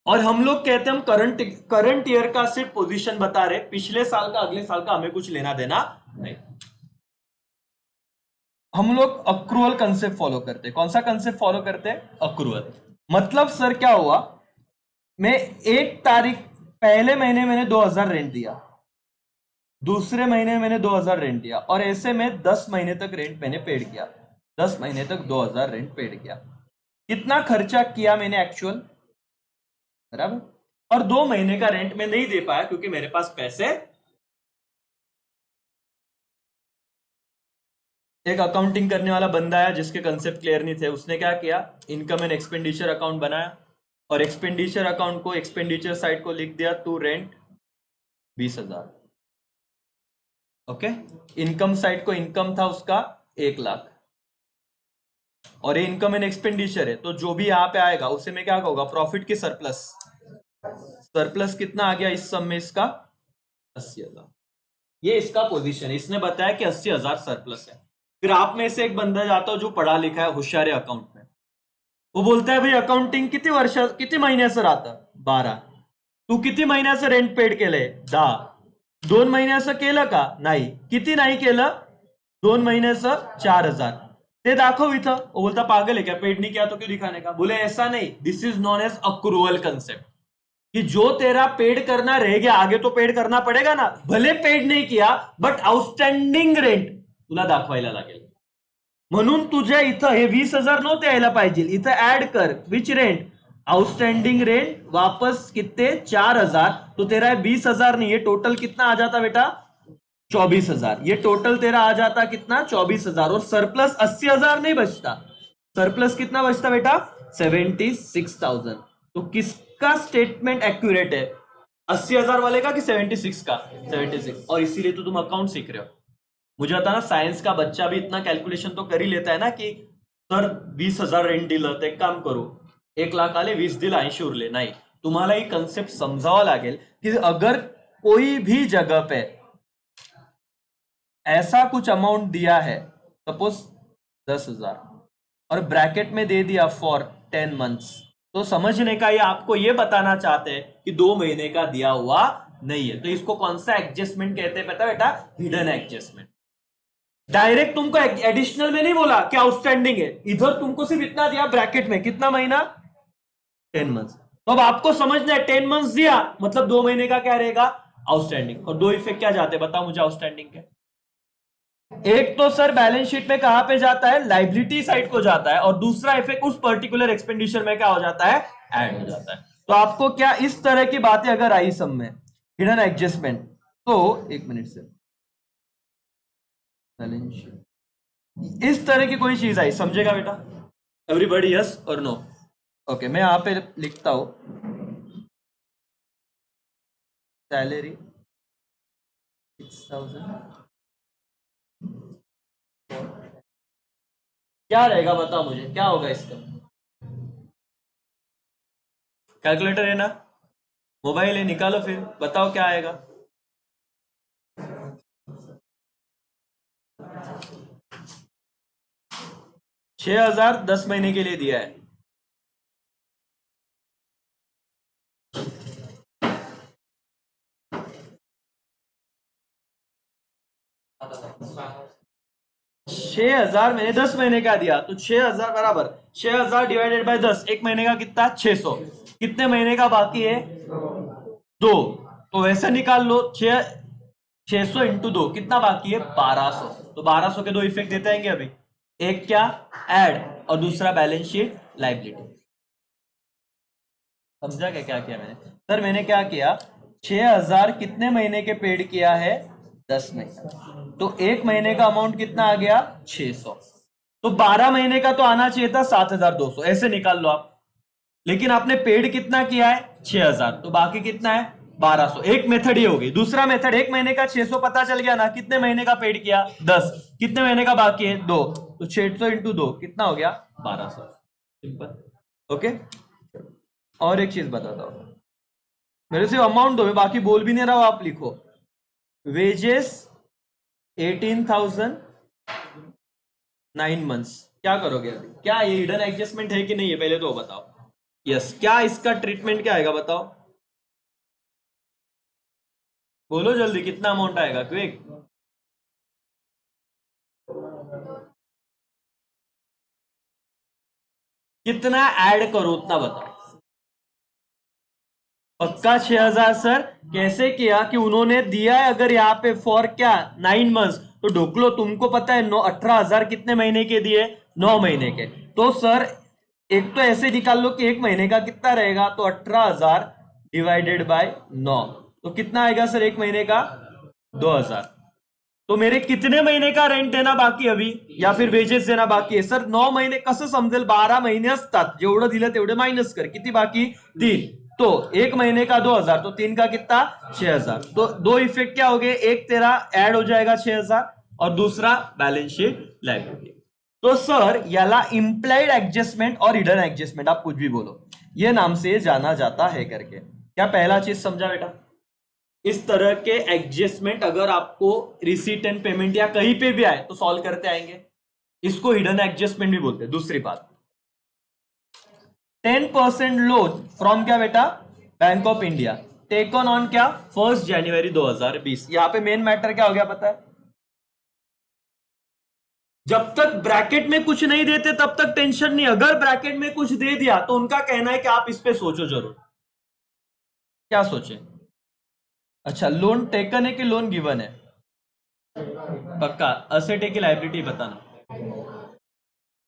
Speaker 1: और हम लोग कहते हैं हम करंट करंट ईयर का सिर्फ पोजीशन बता रहे, पिछले साल का अगले साल का हमें कुछ लेना देना नहीं। हम लोग अक्रूअल कंसेप्ट फॉलो करते हैं। कौन सा कंसेप्ट फॉलो करते हैं, अक्रूअल। मतलब सर क्या हुआ, मैं 1 तारीख, पहले महीने मैंने 2,000 रेंट दिया, दूसरे महीने मैंने 2,000 रेंट दिया, और ऐसे में 10 महीने तक रेंट मैंने पेड किया, 10 महीने तक 2,000 रेंट पेड किया। कितना खर्चा किया मैंने एक्चुअल, बराबर। और 2 महीने का रेंट मैं नहीं दे पाया क्योंकि मेरे पास पैसे। एक अकाउंटिंग करने वाला बंदा है जिसके कंसेप्ट क्लियर नहीं थे, उसने क्या किया, इनकम एंड एक्सपेंडिचर अकाउंट बनाया, और एक्सपेंडिचर अकाउंट को, एक्सपेंडिचर साइड को लिख दिया to rent 20,000। Okay, income side को इनकम था उसका 1 लाख, और ये इनकम एंड एक्सपेंडिचर है, तो जो भी यहाँ पे आएगा उसे मैं क्या कहूंगा, प्रॉफिट की सरप्लस। सरप्लस कितना आ गया इस सम में, इसका 80,000। ये इसका पोजीशन है, इसने बताया कि 80,000 सरप्लस है। फिर आप में से एक बंदा जाता हो जो पढ़ा लिखा है, होशियार है अकाउंट में, वो बोलता है भाई अकाउंटिंग किती महिन्याचं राहतं, 12, तू किती महिन्याचं रेंट पेड केलंय, 10, 2 महिन्याचं केलं का, नाही, किती नाही केलं, 2 महिन्याचं 4,000, ते दाखव इथं। वो बोलता पागल है क्या, पेड नहीं किया तो क्यों दिखाने का, बोले ऐसा नहीं, this is known as accrual concept, कि जो तेरा पेड करना रह गया, आगे तो पेड करना पड़ेगा ना, भले पेड नहीं किया बट आउटस्टँडिंग रेंट तुला दाखवायला लागेल। म्हणून तुझ्या इथं हे 20,000 नव्हते यायला पाहिजे, इथं ऍड कर विच रेंट, आउटस्टैंडिंग रेंट वापस कितने 4,000, तो तेरा 20,000 नहीं, ये टोटल कितना आ जाता बेटा, 24,000। ये टोटल तेरा आ जाता कितना, 24,000, और सरप्लस 80,000 नहीं बचता, सरप्लस कितना बचता बेटा, 76,000। तो किसका स्टेटमेंट एक्यूरेट है, 80,000 वाले का कि 76 का, 76। और इसीलिए तो तुम अकाउंट सीख रहे हो। मुझे आता ना, सायन्स का बच्चा भी इतना कैलकुलेशन तो कर ही लेता है ना, कि सर 20,000 रेंट दिलं तर एक काम करू, 1 लाख आले, 20 दिलं, 80 उरले, नाही, तुम्हाला ही कंसेप्ट समझावा लागेल कि अगर कोई भी जगह पे ऐसा कुछ अमाउंट दिया है, सपोज 10,000, और ब्रैकेट में दे दिया फॉर 10 मंथ्स, तो समझने का ये आपको ये बताना चाहते हैं कि 2 महीने का दिया हुआ नहीं है, तो इसको कौन सा एडजस्टमेंट कहते हैं पता है बेटा, हिडन एडजस्टमेंट। डायरेक्ट तुमको एडिशनल में नहीं बोला कि आउटस्टैंडिंग है, इधर तुमको सिर्फ इतना दिया ब्रैकेट में, कितना महीना, 10 मंथ्स। तो अब आपको समझना है, 10 मंथ्स दिया मतलब 2 महीने का क्या रहेगा, आउटस्टैंडिंग। और दो इफेक्ट क्या जाते हैं बताओ मुझे आउटस्टैंडिंग के, एक तो सर बैलेंस शीट में कहां पे जाता है, लाइबिलिटी साइड को जाता है, और दूसरा इफेक्ट उस पर्टिकुलर एक्सपेंडिचर में क्या हो जाता है, ऐड हो जाता है। तो आपको क्या इस तरह की बातें अगर आई सब में, हिडन एडजस्टमेंट, तो एक मिनट से, बैलेंस शीट इस तरह की कोई चीज आई, समझेगा बेटा, एवरीबॉडी यस और नो। ओके, मैं यहां पे लिखता हूं, सैलरी 6,000, क्या रहेगा बताओ मुझे, क्या होगा इसका, कैलकुलेटर है ना, मोबाइल है, निकालो फिर बताओ क्या आएगा। 6,000 10 महीने के लिए दिया है। छह हजार मैंने 10 महीने का दिया, तो 6,000 बराबर 6,000 डिवाइडेड बाय 10, एक महीने का कितना 600। कितने महीने का बाकी है? 2। तो वैसे निकाल लो, 600 इंटू 2 कितना बाकी है? 1200। तो 1200 के दो इफेक्ट देते आएंगे अभी, एक क्या ऐड और दूसरा बैलेंस शीट लाइबिलिटी। समझा क्या क्या किया मैंने? सर मैंने क्या किया, 6,000 कितने महीने के पेड किया है? 10 महीने। तो एक महीने का अमाउंट कितना आ गया? 600। तो 12 महीने का तो आना चाहिए था 7,200, ऐसे निकाल लो आप। लेकिन आपने पेड कितना किया है? 6,000, तो बाकी कितना है? 1200। एक मेथड ये होगी। दूसरा मेथड, एक महीने का 600 पता चल गया ना, कितने महीने का पेड किया? 10। कितने महीने का बाकी है? 2। तो 600 इंटू 2 कितना हो गया? 1200। सिंपल। ओके। और एक चीज बताता हूं, मेरे से अमाउंट दो, मैं बाकी बोल भी नहीं रहा हूं, आप लिखो। Wages 18,000 9 months. क्या करोगे अभी? क्या ये हिडन एडजस्टमेंट है कि नहीं है, पहले तो बताओ। यस, क्या इसका ट्रीटमेंट क्या आएगा बताओ? बोलो जल्दी, कितना अमाउंट आएगा क्विक? कितना ऐड करो उतना बताओ। पक्का 6,000 सर। कैसे किया कि उन्होंने दिया है, अगर यहाँ पे फॉर क्या 9 मंथ्स, तो ढोकलो तुमको पता है 18,000 कितने महीने के दिए? 9 महीने के। तो सर एक तो ऐसे निकाल लो कि एक महीने का कितना रहेगा, तो 18,000 डिवाइडेड बाय 9, तो कितना आएगा सर एक महीने का? 2,000। तो मेरे कितने महीने का रेंट देना बाकी अभी, या फिर वेजेस देना बाकी है? सर 9 महिने कसं समजेल? 12 महिने असतात, जेवढं दिलं तेवढे मायनस कर, किती बाकी? 3। तो एक महीने का 2,000, तो 3 का कितना? 6,000। तो दो इफेक्ट क्या हो गए, एक तेरा ऐड हो जाएगा 6,000 और दूसरा बैलेंस शीट लायबिलिटी। तो सर याला इंप्लाइड एडजस्टमेंट और हिडन एडजस्टमेंट, आप कुछ भी बोलो, ये नाम से जाना जाता है करके। क्या पहला चीज समझा बेटा? इस तरह के एडजस्टमेंट अगर आपको रिसीट एंड पेमेंट या कहीं पे भी आए तो सॉल्व करते आएंगे, इसको हिडन एडजस्टमेंट भी बोलते हैं। दूसरी बात, 10% लोन फ्रॉम क्या बेटा? Bank of India, taken on क्या? 1 जनवरी 2020। यहां पे मेन मैटर क्या हो गया पता है? जब तक ब्रैकेट में कुछ नहीं देते तब तक टेंशन नहीं, अगर ब्रैकेट में कुछ दे दिया तो उनका कहना है कि आप इस पे सोचो जरूर। क्या सोचे? अच्छा, लोन टेकन है कि लोन गिवन है? पक्का असेट है कि लाइबिलिटी बताना।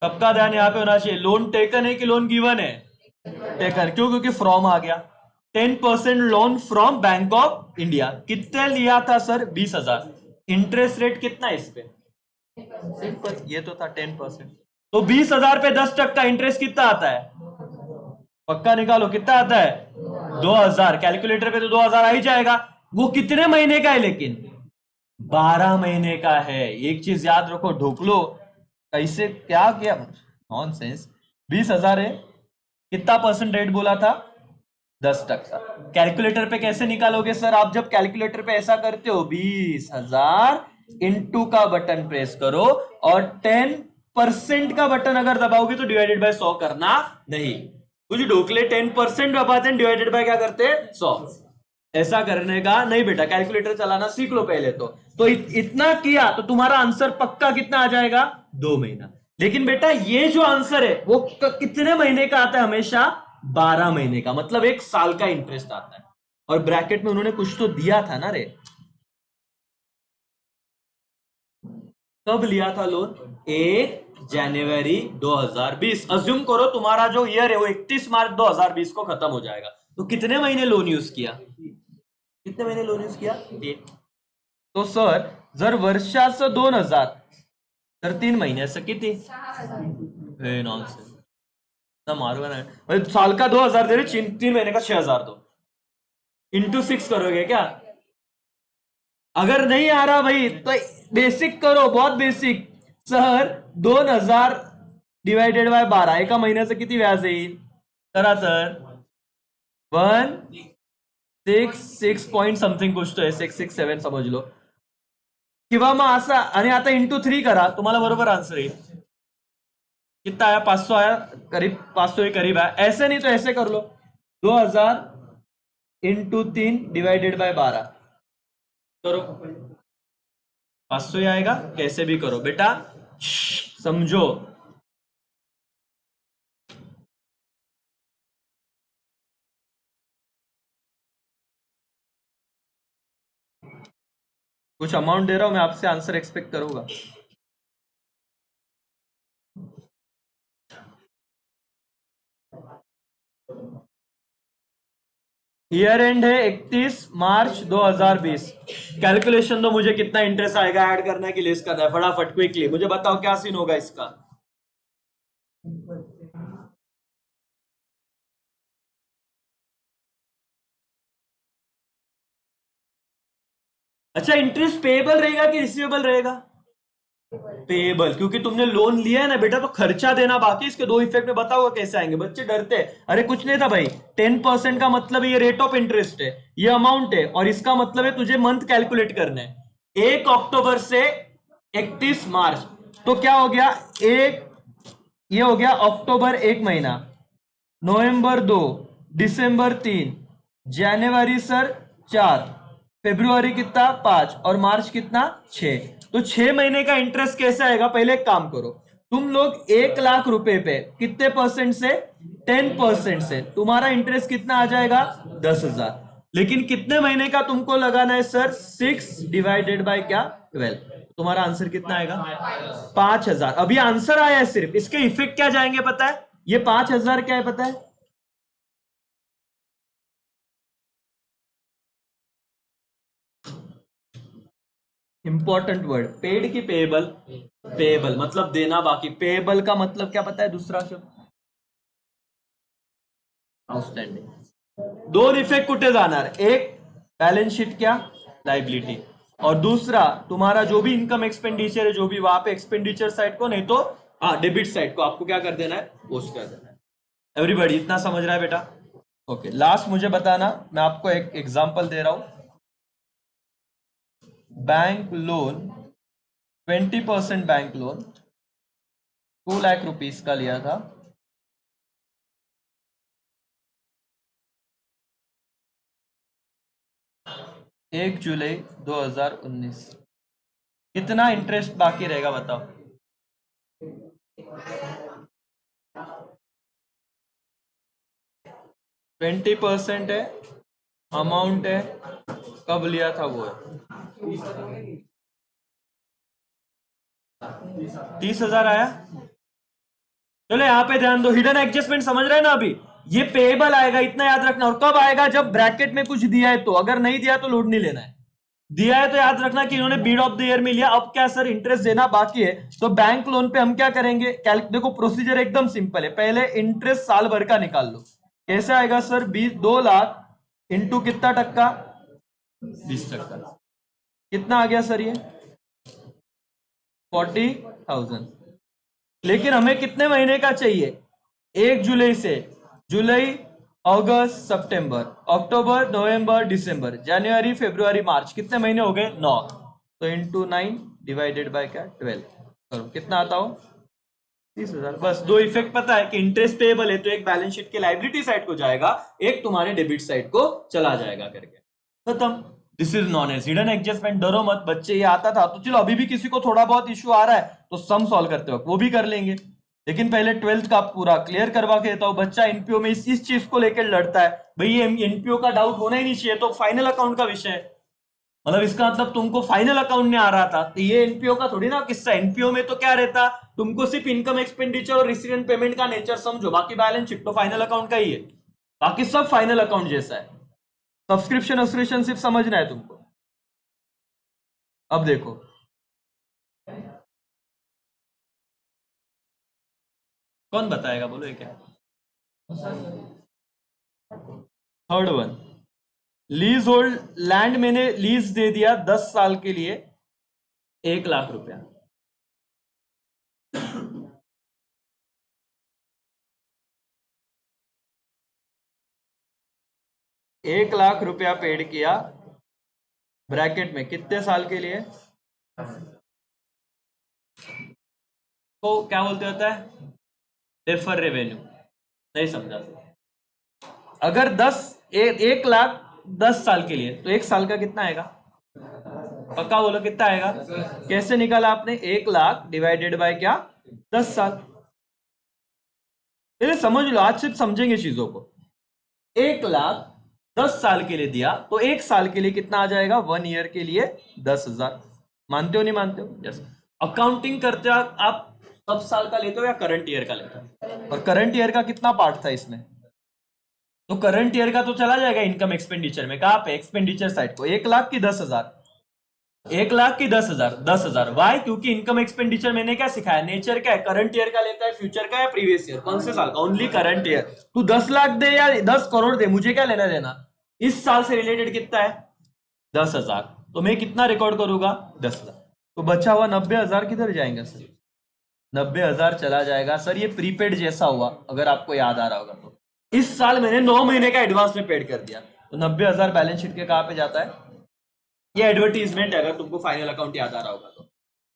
Speaker 1: सबका ध्यान यहाँ पे होना चाहिए, लोन टेकन है कि लोन गिवन है? टेकन। क्यों? क्योंकि फ्रॉम आ गया। 10% loan from bank of India. कितने लिया था सर? 20,000। इंटरेस्ट रेट कितना है इस पे? सिंपल, ये तो था 10%। तो 20,000 पे 10% इंटरेस्ट कितना आता है? पक्का निकालो कितना आता है? 2,000। कैलकुलेटर पे तो 2,000 आ ही जाएगा। वो कितने महीने का है लेकिन? 12 महीने का है। एक चीज याद रखो ढोकलो, कैसे क्या किया, नॉनसेंस। 20,000 है, कितना परसेंट रेट बोला था? 10%। कैलकुलेटर पे कैसे निकालोगे सर? आप जब कैलकुलेटर पे ऐसा करते हो, 20,000 इंटू का बटन प्रेस करो और 10% का बटन अगर दबाओगे तो डिवाइडेड बाय 100 करना नहीं। कुछ ढोकले 10% दबाते हैं, डिवाइडेड बाय क्या करते हैं? 100। ऐसा करने का नहीं बेटा, कैलकुलेटर चलाना सीख लो पहले तो इतना किया तो तुम्हारा आंसर पक्का कितना आ जाएगा? 2 महीना। लेकिन बेटा ये जो आंसर है वो कितने महीने का आता है? हमेशा 12 महीने का, मतलब 1 साल का इंटरेस्ट आता है। और ब्रैकेट में उन्होंने कुछ तो दिया था ना रे। कब लिया था लोन? 1 जनवरी 2020। अज्यूम करो तुम्हारा जो ईयर है वो 31 मार्च 2020 को खत्म हो जाएगा, तो कितने महीने लोन यूज किया? कितने महीने लोन यूज किया? 3। तो सर जर वर्षाचं 2,000 तर 3 महिन्याचं किती? नॉनसेन्स ना, मारूंगा ना भाई। साल का 2,000 दे रहे, 3 महीने का 6,000 दो, इंटू 6 करोगे क्या? अगर नहीं आ रहा भाई तो बेसिक करो, बहुत बेसिक। सर 2,000 डिवाइडेड बाय 12, एका महिन्याचं किती व्याज येईल? करा सर। 166 पॉइंट समथिंग कुछ तो आहे, 667 समज लो, किंवा मग असा, आणि आता इंटू 3 करा, तुम्हाला बरोबर आन्सर येईल। कितना आया, 500 आया, करीब 500 के करीब आया। ऐसे नहीं तो ऐसे कर लो, 2000 इंटू 3 डिवाइडेड बाय 12 करो, 500 ही आएगा। कैसे भी करो बेटा, समझो। कुछ अमाउंट दे रहा हूं मैं, आपसे आंसर एक्सपेक्ट करूंगा। ईयर एंड है 31 मार्च 2020। कैलकुलेशन दो मुझे, कितना इंटरेस्ट आएगा, ऐड करना है कि लेस करना है, फटाफट क्विकली मुझे बताओ क्या सीन होगा इसका। अच्छा, इंटरेस्ट पेएबल रहेगा कि रिसीवेबल रहेगा? पेएबल, क्योंकि तुमने लोन लिया है ना बेटा, तो खर्चा देना बाकी। इसके दो इफेक्ट में बताओ कैसे आएंगे। बच्चे डरते हैं, अरे कुछ नहीं था भाई, 10% का मतलब ये रेट ऑफ इंटरेस्ट है, ये अमाउंट है, और इसका मतलब है तुझे मंथ कैलकुलेट करना है, 1 अक्टूबर से 31 मार्च। तो क्या हो गया, एक ये हो गया अक्टूबर 1 महीना, नवंबर 2, दिसंबर 3, जनवरी सर 4, फेब्रुआरी कितना 5, और मार्च कितना 6। तो 6 महीने का इंटरेस्ट कैसे आएगा? पहले एक काम करो, तुम लोग 1 लाख रुपए पे कितने परसेंट से, 10% से तुम्हारा इंटरेस्ट कितना आ जाएगा, 10,000। लेकिन कितने महीने का तुमको लगाना है सर, 6 डिवाइडेड बाय क्या, 12। तुम्हारा आंसर कितना आएगा, 5,000। अभी आंसर आया है सिर्फ, इसके इफेक्ट क्या जाएंगे पता है? ये 5,000 क्या है पता है? इंपॉर्टेंट वर्ड, पेड की पेएबल, पेएबल मतलब देना बाकी, पेएबल का मतलब क्या पता है दूसरा शब्द, आउटस्टैंडिंग। दोन इफेक्ट कुठे जाणार, एक बैलेंस शीट क्या, लाइबिलिटी, और दूसरा तुम्हारा जो भी इनकम एक्सपेंडिचर है, जो भी वहां पे एक्सपेंडिचर साइड को, नहीं तो हाँ डेबिट साइड को आपको क्या कर देना है, पोस्ट कर देना है। एवरीबॉडी इतना समझ रहा है बेटा? ओके, लास्ट मुझे बताना, मैं आपको एक एग्जांपल दे रहा हूं। Bank loan, 20% bank loan 2 lakh rupees का लिया था। 1 जुलाई 2019, कितना इंटरेस्ट बाकी रहेगा बताओ? 20% है, अमाउंट है, कब लिया था वो है, 30,000 आया। चलो यहाँ पे ध्यान दो, हिडन एडजस्टमेंट समझ रहे हैं ना अभी? ये पेएबल आएगा, इतना याद रखना। और कब आएगा, जब ब्रैकेट में कुछ दिया है तो, अगर नहीं दिया तो लोड नहीं लेना है। दिया है तो याद रखना कि इन्होंने बीड ऑफ द ईयर में लिया, अब क्या सर इंटरेस्ट देना बाकी है, तो बैंक लोन पे हम क्या करेंगे, देखो प्रोसीजर एकदम सिंपल है, पहले इंटरेस्ट साल भर का निकाल लो। कैसे आएगा सर, 2 लाख इंटू कितना टक्का, 20%। कितना आ गया सर ये, 40,000। लेकिन हमें कितने महीने का चाहिए, 1 जुलाई से, जुलाई, अगस्त, सितंबर, अक्टूबर, नवंबर, दिसंबर, जनवरी, फरवरी, मार्च, कितने महीने हो गए, 9। तो इंटू 9 डिवाइडेड बाय क्या, 12 करो, कितना आता हो, 30,000। बस दो इफेक्ट पता है कि इंटरेस्ट पेएबल है तो एक बैलेंस शीट के लाइबिलिटी साइड को जाएगा, एक तुम्हारे डेबिट साइड को चला जाएगा करके, खत्म। This is known as hidden adjustment. डरो मत बच्चे, ये आता था तो चलो, अभी भी किसी को थोड़ा बहुत इश्यू आ रहा है तो सम सॉल्व करते वक्त वो भी कर लेंगे, लेकिन पहले 12th का पूरा क्लियर करवा के देता हूं। बच्चा एनपीओ में इस चीज को लेकर लड़ता है, भाई ये एनपीओ का डाउट होना ही नहीं चाहिए, तो फाइनल अकाउंट का विषय है, मतलब इसका मतलब तुमको फाइनल अकाउंट नहीं आ रहा था, तो ये एनपीओ का थोड़ी ना किस्सा। एनपीओ में तो क्या रहता, तुमको सिर्फ इनकम एक्सपेंडिचर और रिसीडेंट पेमेंट का नेचर समझो, बाकी बैलेंस शीट तो फाइनल अकाउंट का ही है, बाकी सब फाइनल अकाउंट जैसा है। सब्सक्रिप्शन वब्सक्रिप्शन सिर्फ समझना है तुमको। अब देखो, कौन बताएगा, बोलो ये क्या। Third one, lease hold land, मैंने लीज दे दिया 10 साल के लिए, 1 लाख रुपया। 1 लाख रुपया पेड किया, ब्रैकेट में कितने साल के लिए, तो क्या बोलते होता है, डेफर रेवेन्यू, नहीं समझा सर। अगर 1 लाख 10 साल के लिए, तो 1 साल का कितना आएगा? पक्का बोलो कितना आएगा? कैसे निकाला आपने? 1 लाख डिवाइडेड बाय क्या? 10 साल। पहले समझ लो, आज सिर्फ समझेंगे चीजों को। 1 लाख 10 साल के लिए दिया, तो 1 साल के लिए कितना आ जाएगा? 1 ईयर के लिए 10,000। मानते हो नहीं मानते हो? यस। अकाउंटिंग करते हो आप सब साल का लेते हो या करंट ईयर का लेते हो? और करंट ईयर का कितना पार्ट था इसमें? तो करंट ईयर का तो चला जाएगा इनकम एक्सपेंडिचर में। कहां पे? एक्सपेंडिचर साइड को। 1 लाख की 10,000, 1 लाख की 10,000, 10,000। वाई? क्योंकि इनकम एक्सपेंडिचर मैंने क्या सिखाया? नेचर क्या है? करंट ईयर का लेता है, फ्यूचर का या प्रीवियस ईयर? कौन से साल का? Only current year. तू 10 लाख दे या 10 करोड़ दे, मुझे क्या लेना देना? इस साल से रिलेटेड कितना है? 10,000। तो मैं कितना रिकॉर्ड करूंगा? 10,000। तो बचा हुआ 90,000 किधर जाएंगे सर? 90,000 चला जाएगा सर। ये प्रीपेड जैसा हुआ, अगर आपको याद आ रहा होगा तो। इस साल मैंने 9 महीने का एडवांस में पेड कर दिया, तो 90,000 बैलेंस शीट के कहां पे जाता है? ये एडवर्टीजमेंट है, अगर तुमको फाइनल अकाउंट याद आ रहा होगा तो,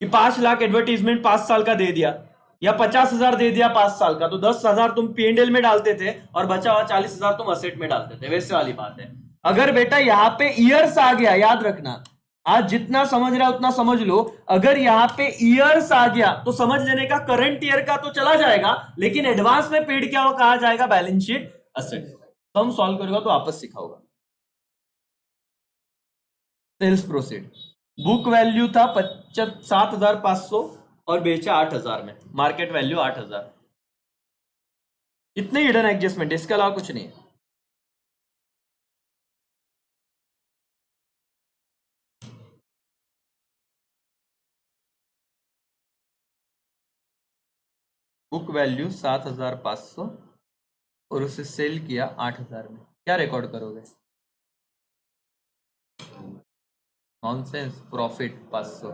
Speaker 1: कि 5 लाख एडवर्टीजमेंट 5 साल का दे दिया, या 50,000 दे दिया 5 साल का, तो 10,000 तुम P&L में डालते थे और बचा हुआ 40,000 तुम असेट में डालते थे। वैसे वाली बात है। अगर बेटा यहाँ पे ईयर्स आ गया, याद रखना, आज जितना समझ रहा है उतना समझ लो। अगर यहाँ पे ईयर्स आ गया तो समझ लेने का करंट ईयर का तो चला जाएगा, लेकिन एडवांस में पेड क्या हो, कहा जाएगा? Balance sheet asset. तो हम सॉल्व करेगा तो आपस सिखाऊंगा। सेल्स प्रोसीड, बुक वैल्यू था 7,500 और बेचा 8,000 में, मार्केट वैल्यू 8,000। इतने हिडन एडजस्टमेंट, इसके अलावा कुछ नहीं है। बुक वैल्यू 7,500 और उसे सेल किया 8,000 में, क्या रिकॉर्ड करोगे? नॉनसेंस। प्रॉफिट 500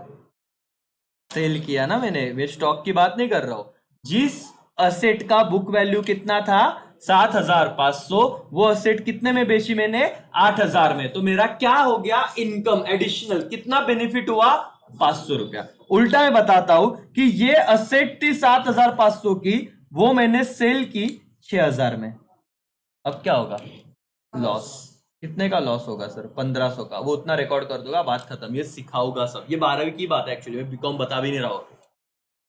Speaker 1: सेल किया ना मैंने, मैं स्टॉक की बात नहीं कर रहा हूं। जिस असेट का बुक वैल्यू कितना था? 7,500, वो असेट कितने में बेची मैंने? 8,000 में। तो मेरा क्या हो गया? इनकम एडिशनल कितना बेनिफिट हुआ? 500 रुपया। उल्टा मैं बताता हूं कि ये असेट थी 7,500 की, वो मैंने सेल की 6,000 में। अब क्या होगा? लॉस। कितने का लॉस होगा सर? 1,500 का। वो उतना रिकॉर्ड कर दूंगा, बात खत्म। ये सिखाऊंगा सब। ये 12वीं की बात है एक्चुअली, मैं बीकॉम बता भी नहीं रहा हूं।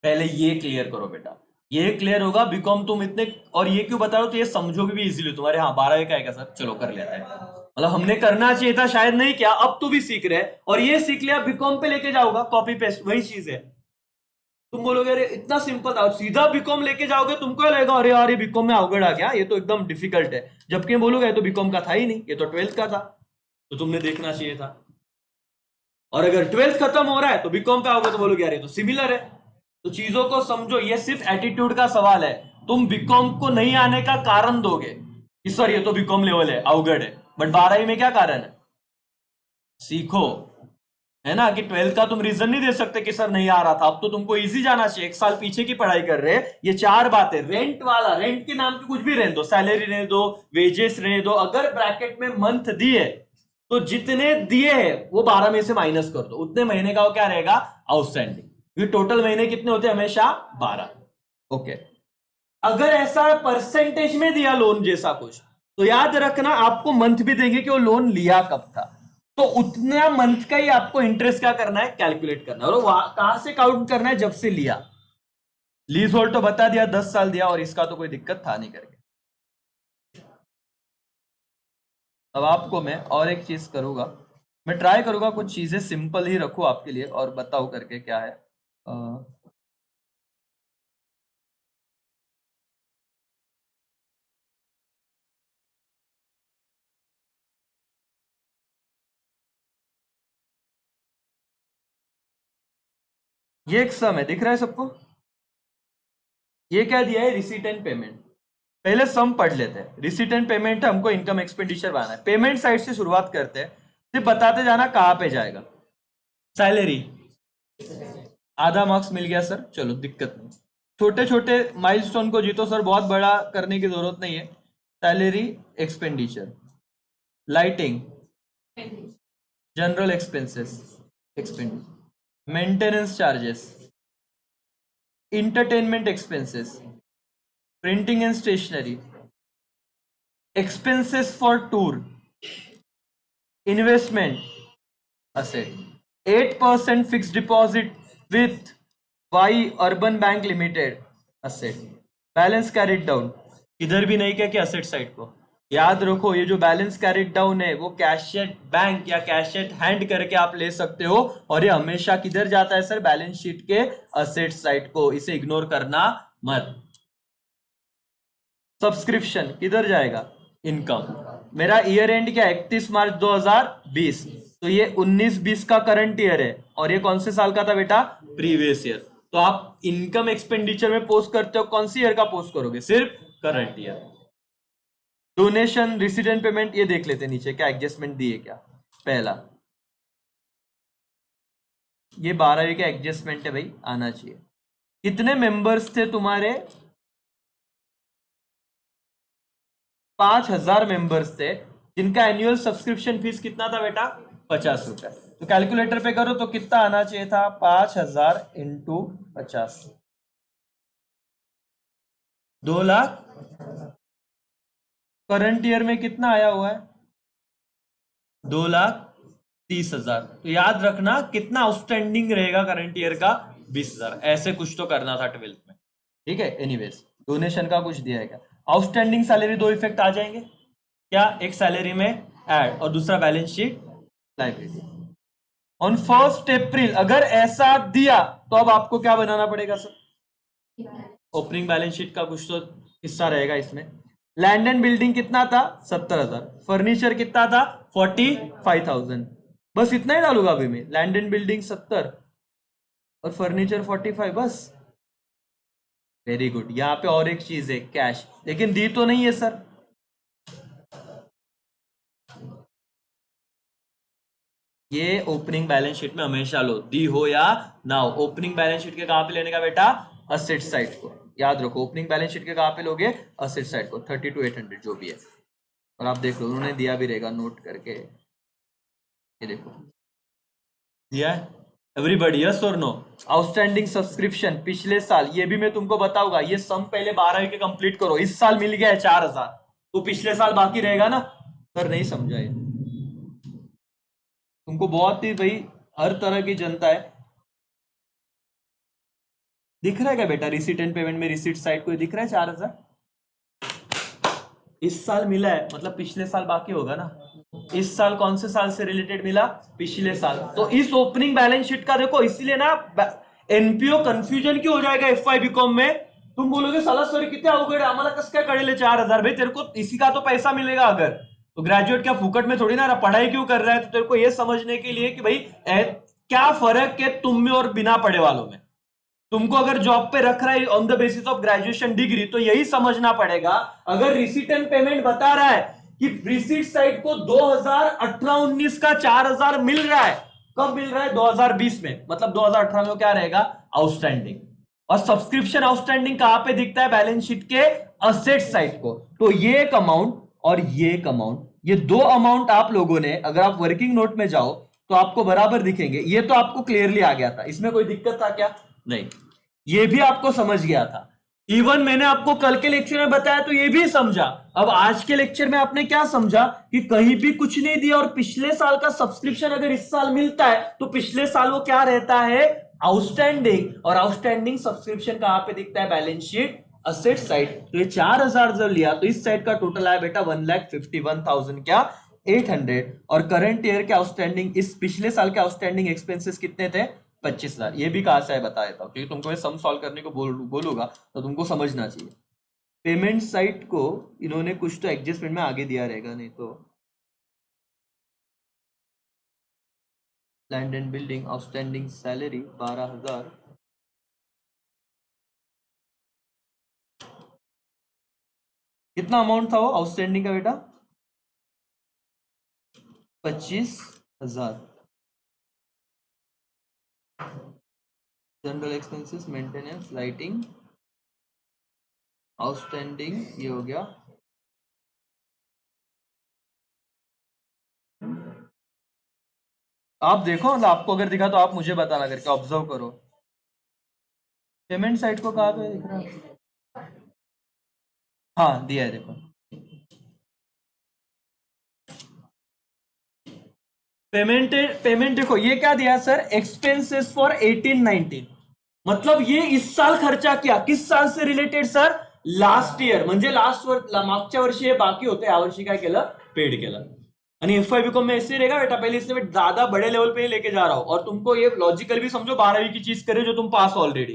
Speaker 1: पहले ये क्लियर करो बेटा, ये क्लियर होगा। बीकॉम तुम इतने, और ये क्यों बता रहा हूं? तो ये समझोगे भी इजीली तुम्हारे। हाँ 12वीं का है सर, चलो कर लेते हैं। मतलब हमने करना चाहिए था शायद, नहीं क्या? अब तो भी सीख रहे हैं, और ये सीख लिया बीकॉम पे लेके जाऊंगा, कॉपी पेस्ट वही चीज है। तुम बोलोगे अरे इतना सिंपल था, सीधा बीकॉम लेके जाओगे, तुमको लगेगा अरे यार ये बीकॉम में अवगढ़ आ गया, ये तो एकदम डिफिकल्ट है। जबकि बोलोगे ये तो बीकॉम का था ही नहीं, ये तो 12th का था, तो तुमने देखना चाहिए था। और अगर 12th खत्म हो रहा है तो बीकॉम पे आओगे तो बोलोगे यार ये तो सिमिलर है। तो चीजों को समझो, ये सिर्फ एटीट्यूड का सवाल है। तुम बीकॉम को नहीं आने का कारण दोगे कि सर ये तो बीकॉम लेवल है, अवगढ़ है, बट 12वीं में क्या कारण है? सीखो, है ना? कि 12th का तुम रीजन नहीं दे सकते कि सर नहीं आ रहा था। अब तो तुमको इजी जाना चाहिए, 1 साल पीछे की पढ़ाई कर रहे हैं। ये 4 बातें, रेंट वाला, रेंट के नाम पे कुछ भी रहने दो, सैलरी रहने दो, वेजेस रहने दो, अगर ब्रैकेट में मंथ दिए तो जितने दिए हैं वो 12 में से माइनस कर दो, उतने महीने का वो क्या रहेगा? आउटस्टैंडिंग। क्योंकि टोटल महीने कितने होते हैं? हमेशा 12। ओके। अगर ऐसा परसेंटेज में दिया लोन जैसा कुछ, तो याद रखना आपको मंथ भी देंगे कि वो लोन लिया कब था, तो उतना मंथ का ही आपको इंटरेस्ट क्या करना है? कैलकुलेट करना है। और कहां से काउंट करना है? जब से लिया। लीज होल्ड तो बता दिया 10 साल दिया, और इसका तो कोई दिक्कत था नहीं करके। अब आपको मैं और एक चीज करूंगा, मैं ट्राई करूंगा कुछ चीजें सिंपल ही रखूं आपके लिए, और बताऊं करके क्या है। ये एक सम है, दिख रहा है सबको? ये क्या दिया है? Receipt and payment. पहले सम पढ़ लेते हैं। रिसीट एंड पेमेंट है, हमको इनकम एक्सपेंडिचर बनाना है। पेमेंट साइड से शुरुआत करते हैं, सिर्फ बताते जाना कहां पे जाएगा। सैलरी, आधा मार्क्स मिल गया सर, चलो दिक्कत नहीं। छोटे छोटे माइलस्टोन को जीतो सर, बहुत बड़ा करने की जरूरत नहीं है। Salary, expenditure, lighting, general expenses, expenditure, maintenance charges, entertainment expenses,
Speaker 2: printing and stationery, expenses for tour, investment asset, 8% fixed deposit with Y Urban Bank Limited asset, balance carried down, इधर भी नहीं क्या कि असेट साइड को याद रखो, ये जो बैलेंस कैरिड डाउन है वो कैश एट बैंक या कैश एट हैंड करके आप ले सकते हो, और ये हमेशा किधर जाता है सर, बैलेंस शीट के असेट साइड को, इसे इग्नोर करना मत। सब्सक्रिप्शन किधर जाएगा, इनकम। मेरा ईयर एंड क्या 31 मार्च 2020, तो ये 19-20 का करंट ईयर है, और ये कौन से साल का था बेटा, प्रीवियस ईयर। तो आप इनकम एक्सपेंडिचर में पोस्ट करते हो, कौन सी ईयर का पोस्ट करोगे, सिर्फ current year. Donation resident payment, ये देख लेते नीचे क्या एडजस्टमेंट दिए क्या। पहला ये 12वीं का एडजस्टमेंट है भाई, आना चाहिए। कितने मेंबर्स थे तुम्हारे, 5000 मेंबर्स थे, जिनका एनुअल सब्सक्रिप्शन फीस कितना था बेटा, 50 रुपए। तो कैलकुलेटर पे करो तो कितना आना चाहिए था, 5000 इंटू 50, 2 लाख। करंट ईयर में कितना आया हुआ है, 2,30,000। तो याद रखना कितना आउटस्टैंडिंग रहेगा करंट ईयर का, 20,000। ऐसे कुछ तो करना था 12th में, ठीक है। एनीवेज डोनेशन का कुछ दिया है क्या, आउटस्टैंडिंग सैलरी, दो इफेक्ट आ जाएंगे क्या, एक सैलरी में ऐड और दूसरा बैलेंस शीट लाइबिलिटी। ऑन 1 अप्रैल अगर ऐसा दिया तो अब आपको क्या बनाना पड़ेगा सर, ओपनिंग बैलेंस शीट का कुछ तो हिस्सा रहेगा इसमें। लैंड एंड बिल्डिंग कितना था, 70,000। फर्नीचर कितना था, 45,000। बस इतना ही डालूंगा अभी मैं, लैंड एंड बिल्डिंग 70 और फर्नीचर 45, बस। Very good. यहाँ पे और एक चीज है, कैश, लेकिन दी तो नहीं है सर। ये ओपनिंग बैलेंस शीट में हमेशा लो, दी हो या ना हो। ओपनिंग बैलेंस शीट के कहां पे लेने का बेटा, असेट साइड को। याद रखो ओपनिंग बैलेंस शीट के कहां पे लोगे, असेट साइड को, 32,800 जो भी है। और आप देख लो उन्होंने दिया भी रहेगा नोट करके, ये देखो दिया है एवरीबॉडी, यस और नो। आउटस्टैंडिंग सब्सक्रिप्शन पिछले साल, ये भी मैं तुमको बताऊंगा। ये सम पहले 12वीं के कंप्लीट करो। इस साल मिल गया है 4,000, तो पिछले साल बाकी रहेगा ना सर, नहीं समझा ये तुमको, बहुत ही भाई हर तरह की जनता है। दिख रहा है क्या बेटा, रिसीट एंड पेमेंट में रिसीट साइड को दिख रहा है 4,000, इस साल मिला है, मतलब पिछले साल बाकी होगा ना। इस साल कौन से साल से रिलेटेड मिला, पिछले साल। तो इस ओपनिंग बैलेंस शीट का देखो, इसीलिए ना एनपीओ कंफ्यूजन क्यों हो जाएगा एफवाई बीकॉम में। तुम बोलोगे साला सॉरी कितने अवघड आम्हाला कस काय कळेल 4,000, भाई तेरे को इसी का तो पैसा मिलेगा अगर, तो ग्रेजुएट क्या फुकट में थोड़ी ना रहा, पढ़ाई क्यों कर रहा है। तो तेरे को ये समझने के लिए कि भाई क्या फर्क है तुम में और बिना पढ़े वालों में। तुमको अगर जॉब पे रख रहा है on the basis of graduation degree, तो यही समझना पड़ेगा। अगर रिसीट एंड पेमेंट बता रहा है कि रिसीट साइड को 2018-19 का 4,000 मिल रहा है, कब मिल रहा है, 2020 में, मतलब 2018 में क्या रहेगा, आउटस्टैंडिंग। और सब्सक्रिप्शन आउटस्टैंडिंग कहां पे दिखता है, बैलेंस शीट के असेट साइड को। तो ये एक अमाउंट और ये एक अमाउंट, ये दो अमाउंट आप लोगों ने, अगर आप वर्किंग नोट में जाओ तो आपको बराबर दिखेंगे। ये तो आपको क्लियरली आ गया था, इसमें कोई दिक्कत था क्या, नहीं। ये भी आपको समझ गया था, इवन मैंने आपको कल के लेक्चर में बताया तो ये भी समझा। अब आज के लेक्चर में आपने क्या समझा कि कहीं भी कुछ नहीं दिया, और पिछले साल का सब्सक्रिप्शन अगर इस साल मिलता है तो पिछले साल वो क्या रहता है, आउटस्टैंडिंग। और आउटस्टैंडिंग सब्सक्रिप्शन कहां पे दिखता है, बैलेंस शीट असेट साइड। तो ये 4,000 जब लिया तो इस साइड का टोटल आया बेटा 1,51,000 क्या 800। और करंट ईयर के आउटस्टैंडिंग, इस पिछले साल के आउटस्टैंडिंग एक्सपेंसेस कितने थे, 25,000। ये भी कहां से है बता देता हूं, क्योंकि तुमको मैं सम सॉल्व करने को बोलूंगा तो तुमको समझना चाहिए। पेमेंट साइट को इन्होंने कुछ तो एडजस्टमेंट में आगे दिया रहेगा, नहीं तो land and building outstanding salary 12,000, कितना अमाउंट था वो आउटस्टैंडिंग का बेटा, 25,000। General expenses, maintenance, lighting, outstanding ये हो गया। आप देखो, मतलब आपको अगर दिखा तो आप मुझे बताना करके, ऑब्जर्व करो। पेमेंट साइट को कहाँ पे दिख रहा है, हाँ दिया है देखो, पेमेंट पेमेंट देखो ये क्या दिया सर, एक्सपेंसेस फॉर 18-19, मतलब ये इस साल खर्चा किया, किस साल से रिलेटेड सर, लास्ट ईयर, म्हणजे मागच्या वर्षी हे बाकी होते, या वर्षी काय केलं, पेड केलं. आणि एफ आई बीकॉम में ऐसे रहेगा बेटा, पहले इसलिए मैं ज्यादा बड़े लेवल पे ही लेके जा रहा हूं, और तुमको ये लॉजिकल भी समझो, 12वीं की चीज करे जो तुम पास ऑलरेडी,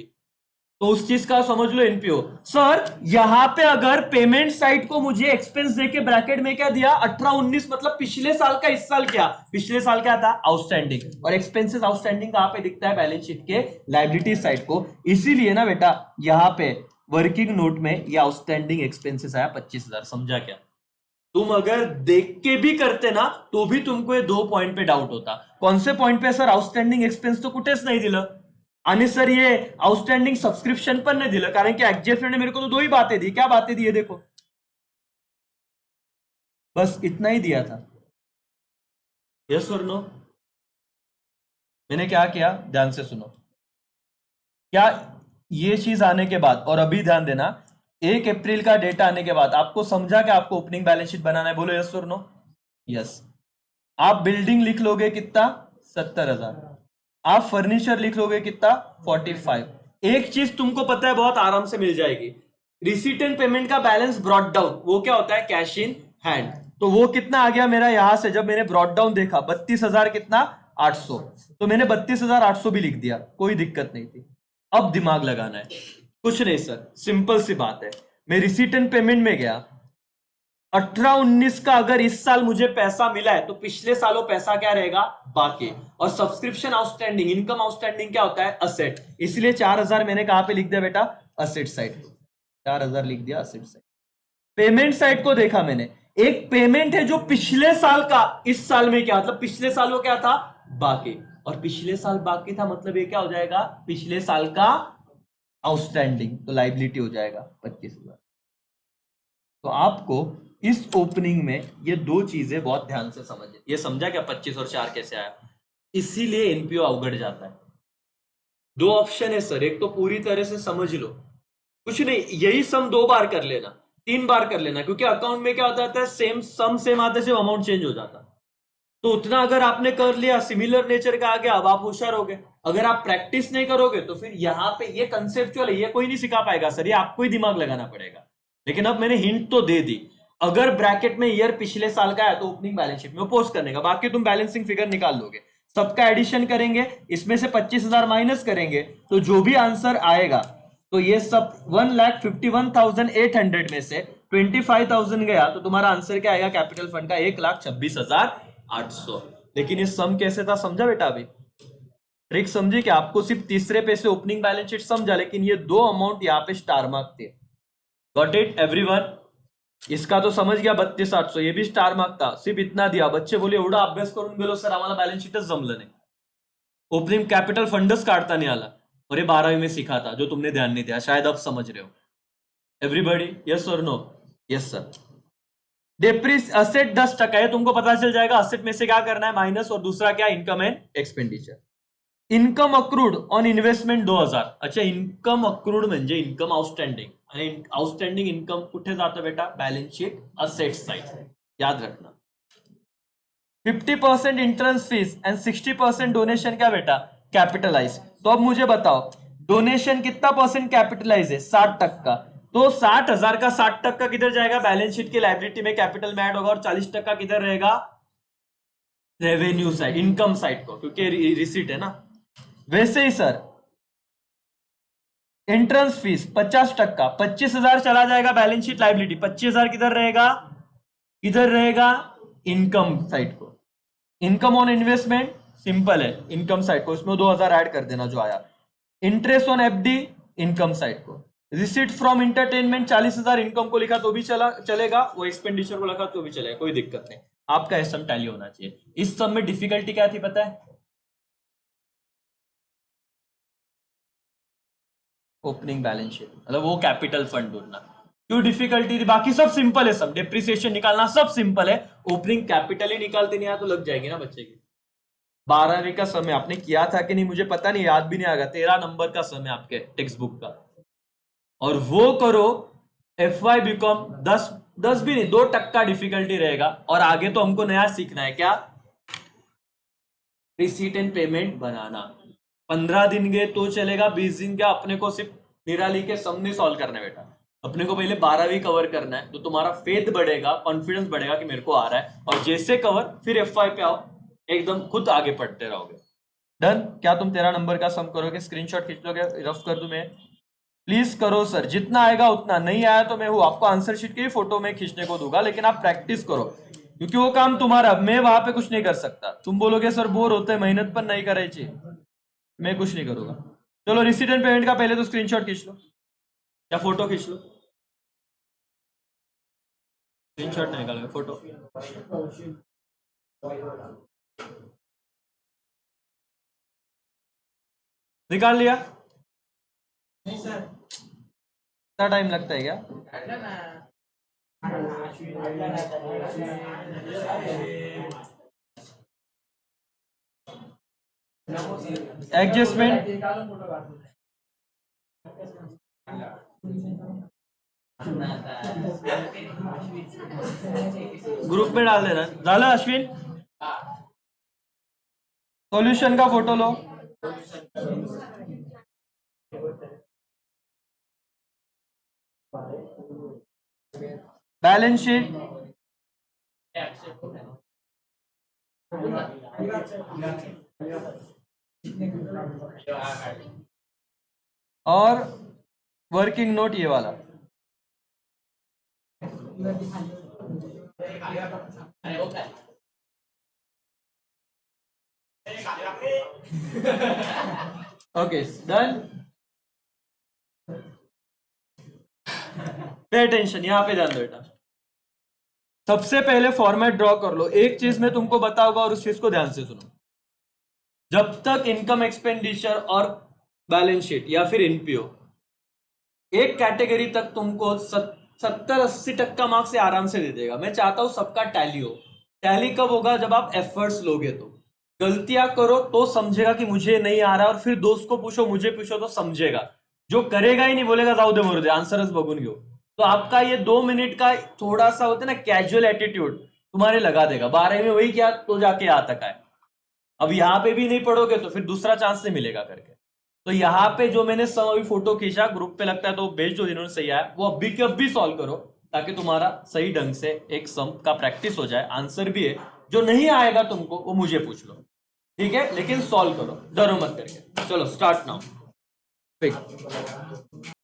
Speaker 2: तो उस चीज का समझ लो एनपीओ. सर यहां पे अगर पेमेंट साइड को मुझे एक्सपेंस देके ब्रैकेट में क्या दिया, 18-19, मतलब पिछले साल का इस साल क्या, पिछले साल क्या था, आउटस्टैंडिंग, और एक्सपेंसेस आउटस्टैंडिंग कहां पे दिखता है, बैलेंस शीट के लायबिलिटी साइड को. इसीलिए ना बेटा यहां पे वर्किंग नोट में ये आउटस्टैंडिंग एक्सपेंसेस आया 25,000. समझा क्या? तुम अगर देख के भी करते ना तो भी तुमको ये 2 पॉइंट पे डाउट होता. कौन से पॉइंट पे सर, आउटस्टँडिंग एक्सपेन्स तो कुठेच नाही दिलं, आणि सर ये आउटस्टँडिंग सब्सक्रिप्शन पण नाही दिलं, कारण की एचडीएफसी ने मेरे को तो 2 ही बातें दी. क्या बातें दी है देखो, बस इतना ही दिया था. यस और नो? मैंने क्या किया, ध्यान से सुनो. क्या ये चीज आने के बाद, और अभी ध्यान देना, 1 अप्रैल का डेटा आने के बाद आपको समझा कि आपको ओपनिंग बैलेंस शीट बनाना है, बोलो यस और नो? यस. आप बिल्डिंग लिख लोगे कितना, 70,000. आप फर्नीचर लिख लोगे कितना, 45. एक चीज तुमको पता है बहुत आराम से मिल जाएगी, रिसीट एंड पेमेंट का बैलेंस ब्रॉट डाउन, वो क्या होता है, कैश इन हैंड. तो वो कितना आ गया मेरा, यहां से जब मैंने ब्रॉट डाउन देखा 32,000 कितना, 800, तो मैंने 32,800 भी लिख दिया, कोई दिक्कत नहीं थी. अब दिमाग लगाना है, कुछ नहीं सर, सिंपल सी बात है. मैं रिसीट एंड पेमेंट में गया, 18-19 का अगर इस साल मुझे पैसा मिला है तो पिछले सालों पैसा क्या रहेगा, बाकी. और सब्सक्रिप्शन आउटस्टैंडिंग, इनकम आउटस्टैंडिंग क्या होता है, असेट. इसलिए 4,000 मैंने कहां पे लिख दिया बेटा, असेट साइड, 4,000 लिख दिया असेट साइड. पेमेंट साइड को देखा मैंने, एक पेमेंट है जो पिछले साल का इस साल में क्या, मतलब पिछले साल वो क्या था, बाकी, और पिछले साल बाकी था, मतलब ये क्या हो जाएगा, पिछले साल का आउटस्टैंडिंग, तो लाइबिलिटी हो जाएगा 25,000. तो आपको इस ओपनिंग में ये 2 चीजें बहुत ध्यान से समझिए. ये समझा क्या 25 और 4 कैसे आया, इसीलिए एनपीओ अवगढ़ जाता है. 2 ऑप्शन है सर, एक तो पूरी तरह से समझ लो, कुछ नहीं, यही सम 2 बार कर लेना, 3 बार कर लेना, क्योंकि अकाउंट में क्या होता है, सेम सम सेम आते से अमाउंट चेंज हो जाता. तो उतना अगर आपने कर लिया, सिमिलर नेचर का आ गया, अब आप होशियार हो गए. अगर आप प्रैक्टिस नहीं करोगे तो फिर यहाँ पे ये कंसेप्चुअल है, ये कोई नहीं सिखा पाएगा सर, ये आपको ही दिमाग लगाना पड़ेगा. लेकिन अब मैंने हिंट तो दे दी, अगर ब्रैकेट में ईयर पिछले साल का है तो ओपनिंग बैलेंस शीट में पोस्ट करने का, बाकी तुम बैलेंसिंग फिगर निकाल लोगे. सबका एडिशन करेंगे, इसमें से 25,000 माइनस करेंगे, तो जो भी आंसर आएगा, तो ये सब 1,51,800 में से 25,000 गया, तो तुम्हारा आंसर क्या आएगा, कैपिटल फंड का 1,26,800. लेकिन ये सम कैसे था, समझा बेटा? अभी ट्रिक समझी कि आपको सिर्फ तीसरे पे से ओपनिंग बैलेंस शीट समझा, लेकिन ये 2 अमाउंट यहाँ पे स्टार मार्क थे. Got it everyone? इसका तो समझ गया 32,800, ये भी स्टार मार्क था, सिर्फ इतना दिया. बच्चे बोले एवढा अभ्यास करून गेलो सर, आम्हाला बैलेंस शीटच जमलं नाही, ओपनिंग कैपिटल फंडच काढता नहीं आला. और ये 12वीं में सीखा था, जो तुमने ध्यान नहीं दिया, शायद अब समझ रहे हो. एवरीबॉडी यस और नो? Yes sir. डेप्रिस असेट 10% है, तुमको पता चल जाएगा असेट में से क्या करना है, माइनस, और दूसरा क्या, income and expenditure. Income accrued on investment 2,000. अच्छा, इनकम अक्रूड म्हणजे इनकम आउटस्टँडिंग, आणि आउटस्टँडिंग इनकम कुठे जातं बेटा, बैलेंस शीट असेट साइड, याद रखना. 50% इंट्रेंस फीस एंड 60% डोनेशन क्या बेटा, कैपिटलाइज. तो अब मुझे बताओ, डोनेशन कितना परसेंट कैपिटलाइज है, 60%. तो 60,000 का 60% किधर जाएगा, बैलेंस शीट की लाइबिलिटी में कैपिटल में ऐड होगा, और 40% किधर रहेगा, रेवेन्यू साइड, इनकम साइड को, क्योंकि रिसीट है ना. वैसे ही सर एंट्रेंस फीस 50%, 25,000 चला जाएगा बैलेंस शीट लाइबिलिटी, 25,000 किधर रहेगा, इधर रहेगा इनकम साइड को. इनकम ऑन इन्वेस्टमेंट सिंपल है, इनकम साइड को, इसमें 2,000 ऐड कर देना जो आया. Interest on FD income side को. रिसीट फ्रॉम इंटरटेनमेंट 40,000 इनकम को लिखा तो भी चलेगा, वो एक्सपेंडिचर को लिखा तो भी चलेगा, कोई दिक्कत नहीं. आपका सम टैली होना चाहिए. इस सम में डिफिकल्टी क्या थी पता है, ओपनिंग बैलेंस शीट, मतलब वो कैपिटल फंड ढूंढना. क्यों डिफिकल्टी थी, बाकी सब सिंपल है, सब डिप्रिसिएशन निकालना सब सिंपल है, ओपनिंग कैपिटल ही निकालते नहीं आया तो लग जाएगी ना बच्चे की. 12वीं का समय आपने किया था कि नहीं मुझे पता नहीं, याद भी नहीं आएगा, 13 नंबर का समय आपके टेक्स्ट बुक का, और वो करो FY बीकॉम 10 भी नहीं 2% डिफिकल्टी रहेगा। और आगे तो हमको नया सीखना है, क्या? रिसीट एंड पेमेंट बनाना। 15 दिन गए तो चलेगा, 20 दिन क्या, अपने को सिर्फ निराली के सामने सॉल्व करना है बेटा। अपने को पहले 12वीं कवर करना है, तो तुम्हारा फेथ बढ़ेगा, कॉन्फिडेंस बढ़ेगा कि मेरे को आ रहा है, और जैसे कवर फिर FY पे आओ, एकदम खुद आगे पढ़ते रहोगे। डन? क्या तुम 13 नंबर का सम करोगे? स्क्रीनशॉट खींच लोगे? रफ कर दूं मैं? प्लीज करो सर, जितना आएगा उतना, नहीं आया तो मैं हूं, आपको आंसर शीट की फोटो में खींचने को दूंगा, लेकिन आप प्रैक्टिस करो, क्योंकि वो काम तुम्हारा, मैं वहां पे कुछ नहीं कर सकता। तुम बोलोगे सर बोर होते हैं, मेहनत पर नहीं करायची, मैं कुछ नहीं करूंगा। चलो रिसीट एंड पेमेंट का पहले तो स्क्रीनशॉट खींच लो या फोटो खींच लो। स्क्रीनशॉट नहीं निकालोगे, फोटो निकाल लिया?
Speaker 3: नहीं सर।
Speaker 2: इतना टाइम लगता है क्या? एडजस्टमेंट ग्रुप में डाल देना। डाला अश्विन? सॉल्यूशन का फोटो लो। बैलेंस शीट, और वर्किंग नोट ये वाला। Okay done. पे अटेंशन, यहां पे ध्यान दो बेटा। सबसे पहले फॉर्मेट ड्रॉ कर लो। एक चीज मैं तुमको बताऊंगा और उस चीज को ध्यान से सुनो। जब तक इनकम एक्सपेंडिचर और बैलेंस शीट या फिर एनपीओ एक कैटेगरी तक तुमको 70-80% मार्क्स से आराम से दे देगा। मैं चाहता हूं सबका टैली हो। टैली कब होगा? जब आप एफर्ट्स लोगे। तो गलतियां करो तो समझेगा कि मुझे नहीं आ रहा, और फिर दोस्त को पूछो, मुझे पूछो तो समझेगा। जो करेगा ही नहीं, बोलेगा जाऊ दे मोरू दे, आंसरच बघून घेऊ। तो आपका ये 2 मिनट का थोड़ा सा होता है ना कैजुअल एटीट्यूड, तुम्हारे लगा देगा। 12 में वही किया तो जाके यहाँ तक आए। अब यहाँ पे भी नहीं पढ़ोगे तो फिर दूसरा चांस नहीं मिलेगा करके। तो यहाँ पे जो मैंने सब अभी फोटो खींचा ग्रुप पे, लगता है तो भेज दो जिन्होंने सही आया, वो अभी के अभी सॉल्व करो, ताकि तुम्हारा सही ढंग से एक सम का प्रैक्टिस हो जाए। आंसर भी है, जो नहीं आएगा तुमको वो मुझे पूछ लो, ठीक है? लेकिन सॉल्व करो, डरो मत करके। चलो स्टार्ट नाउ।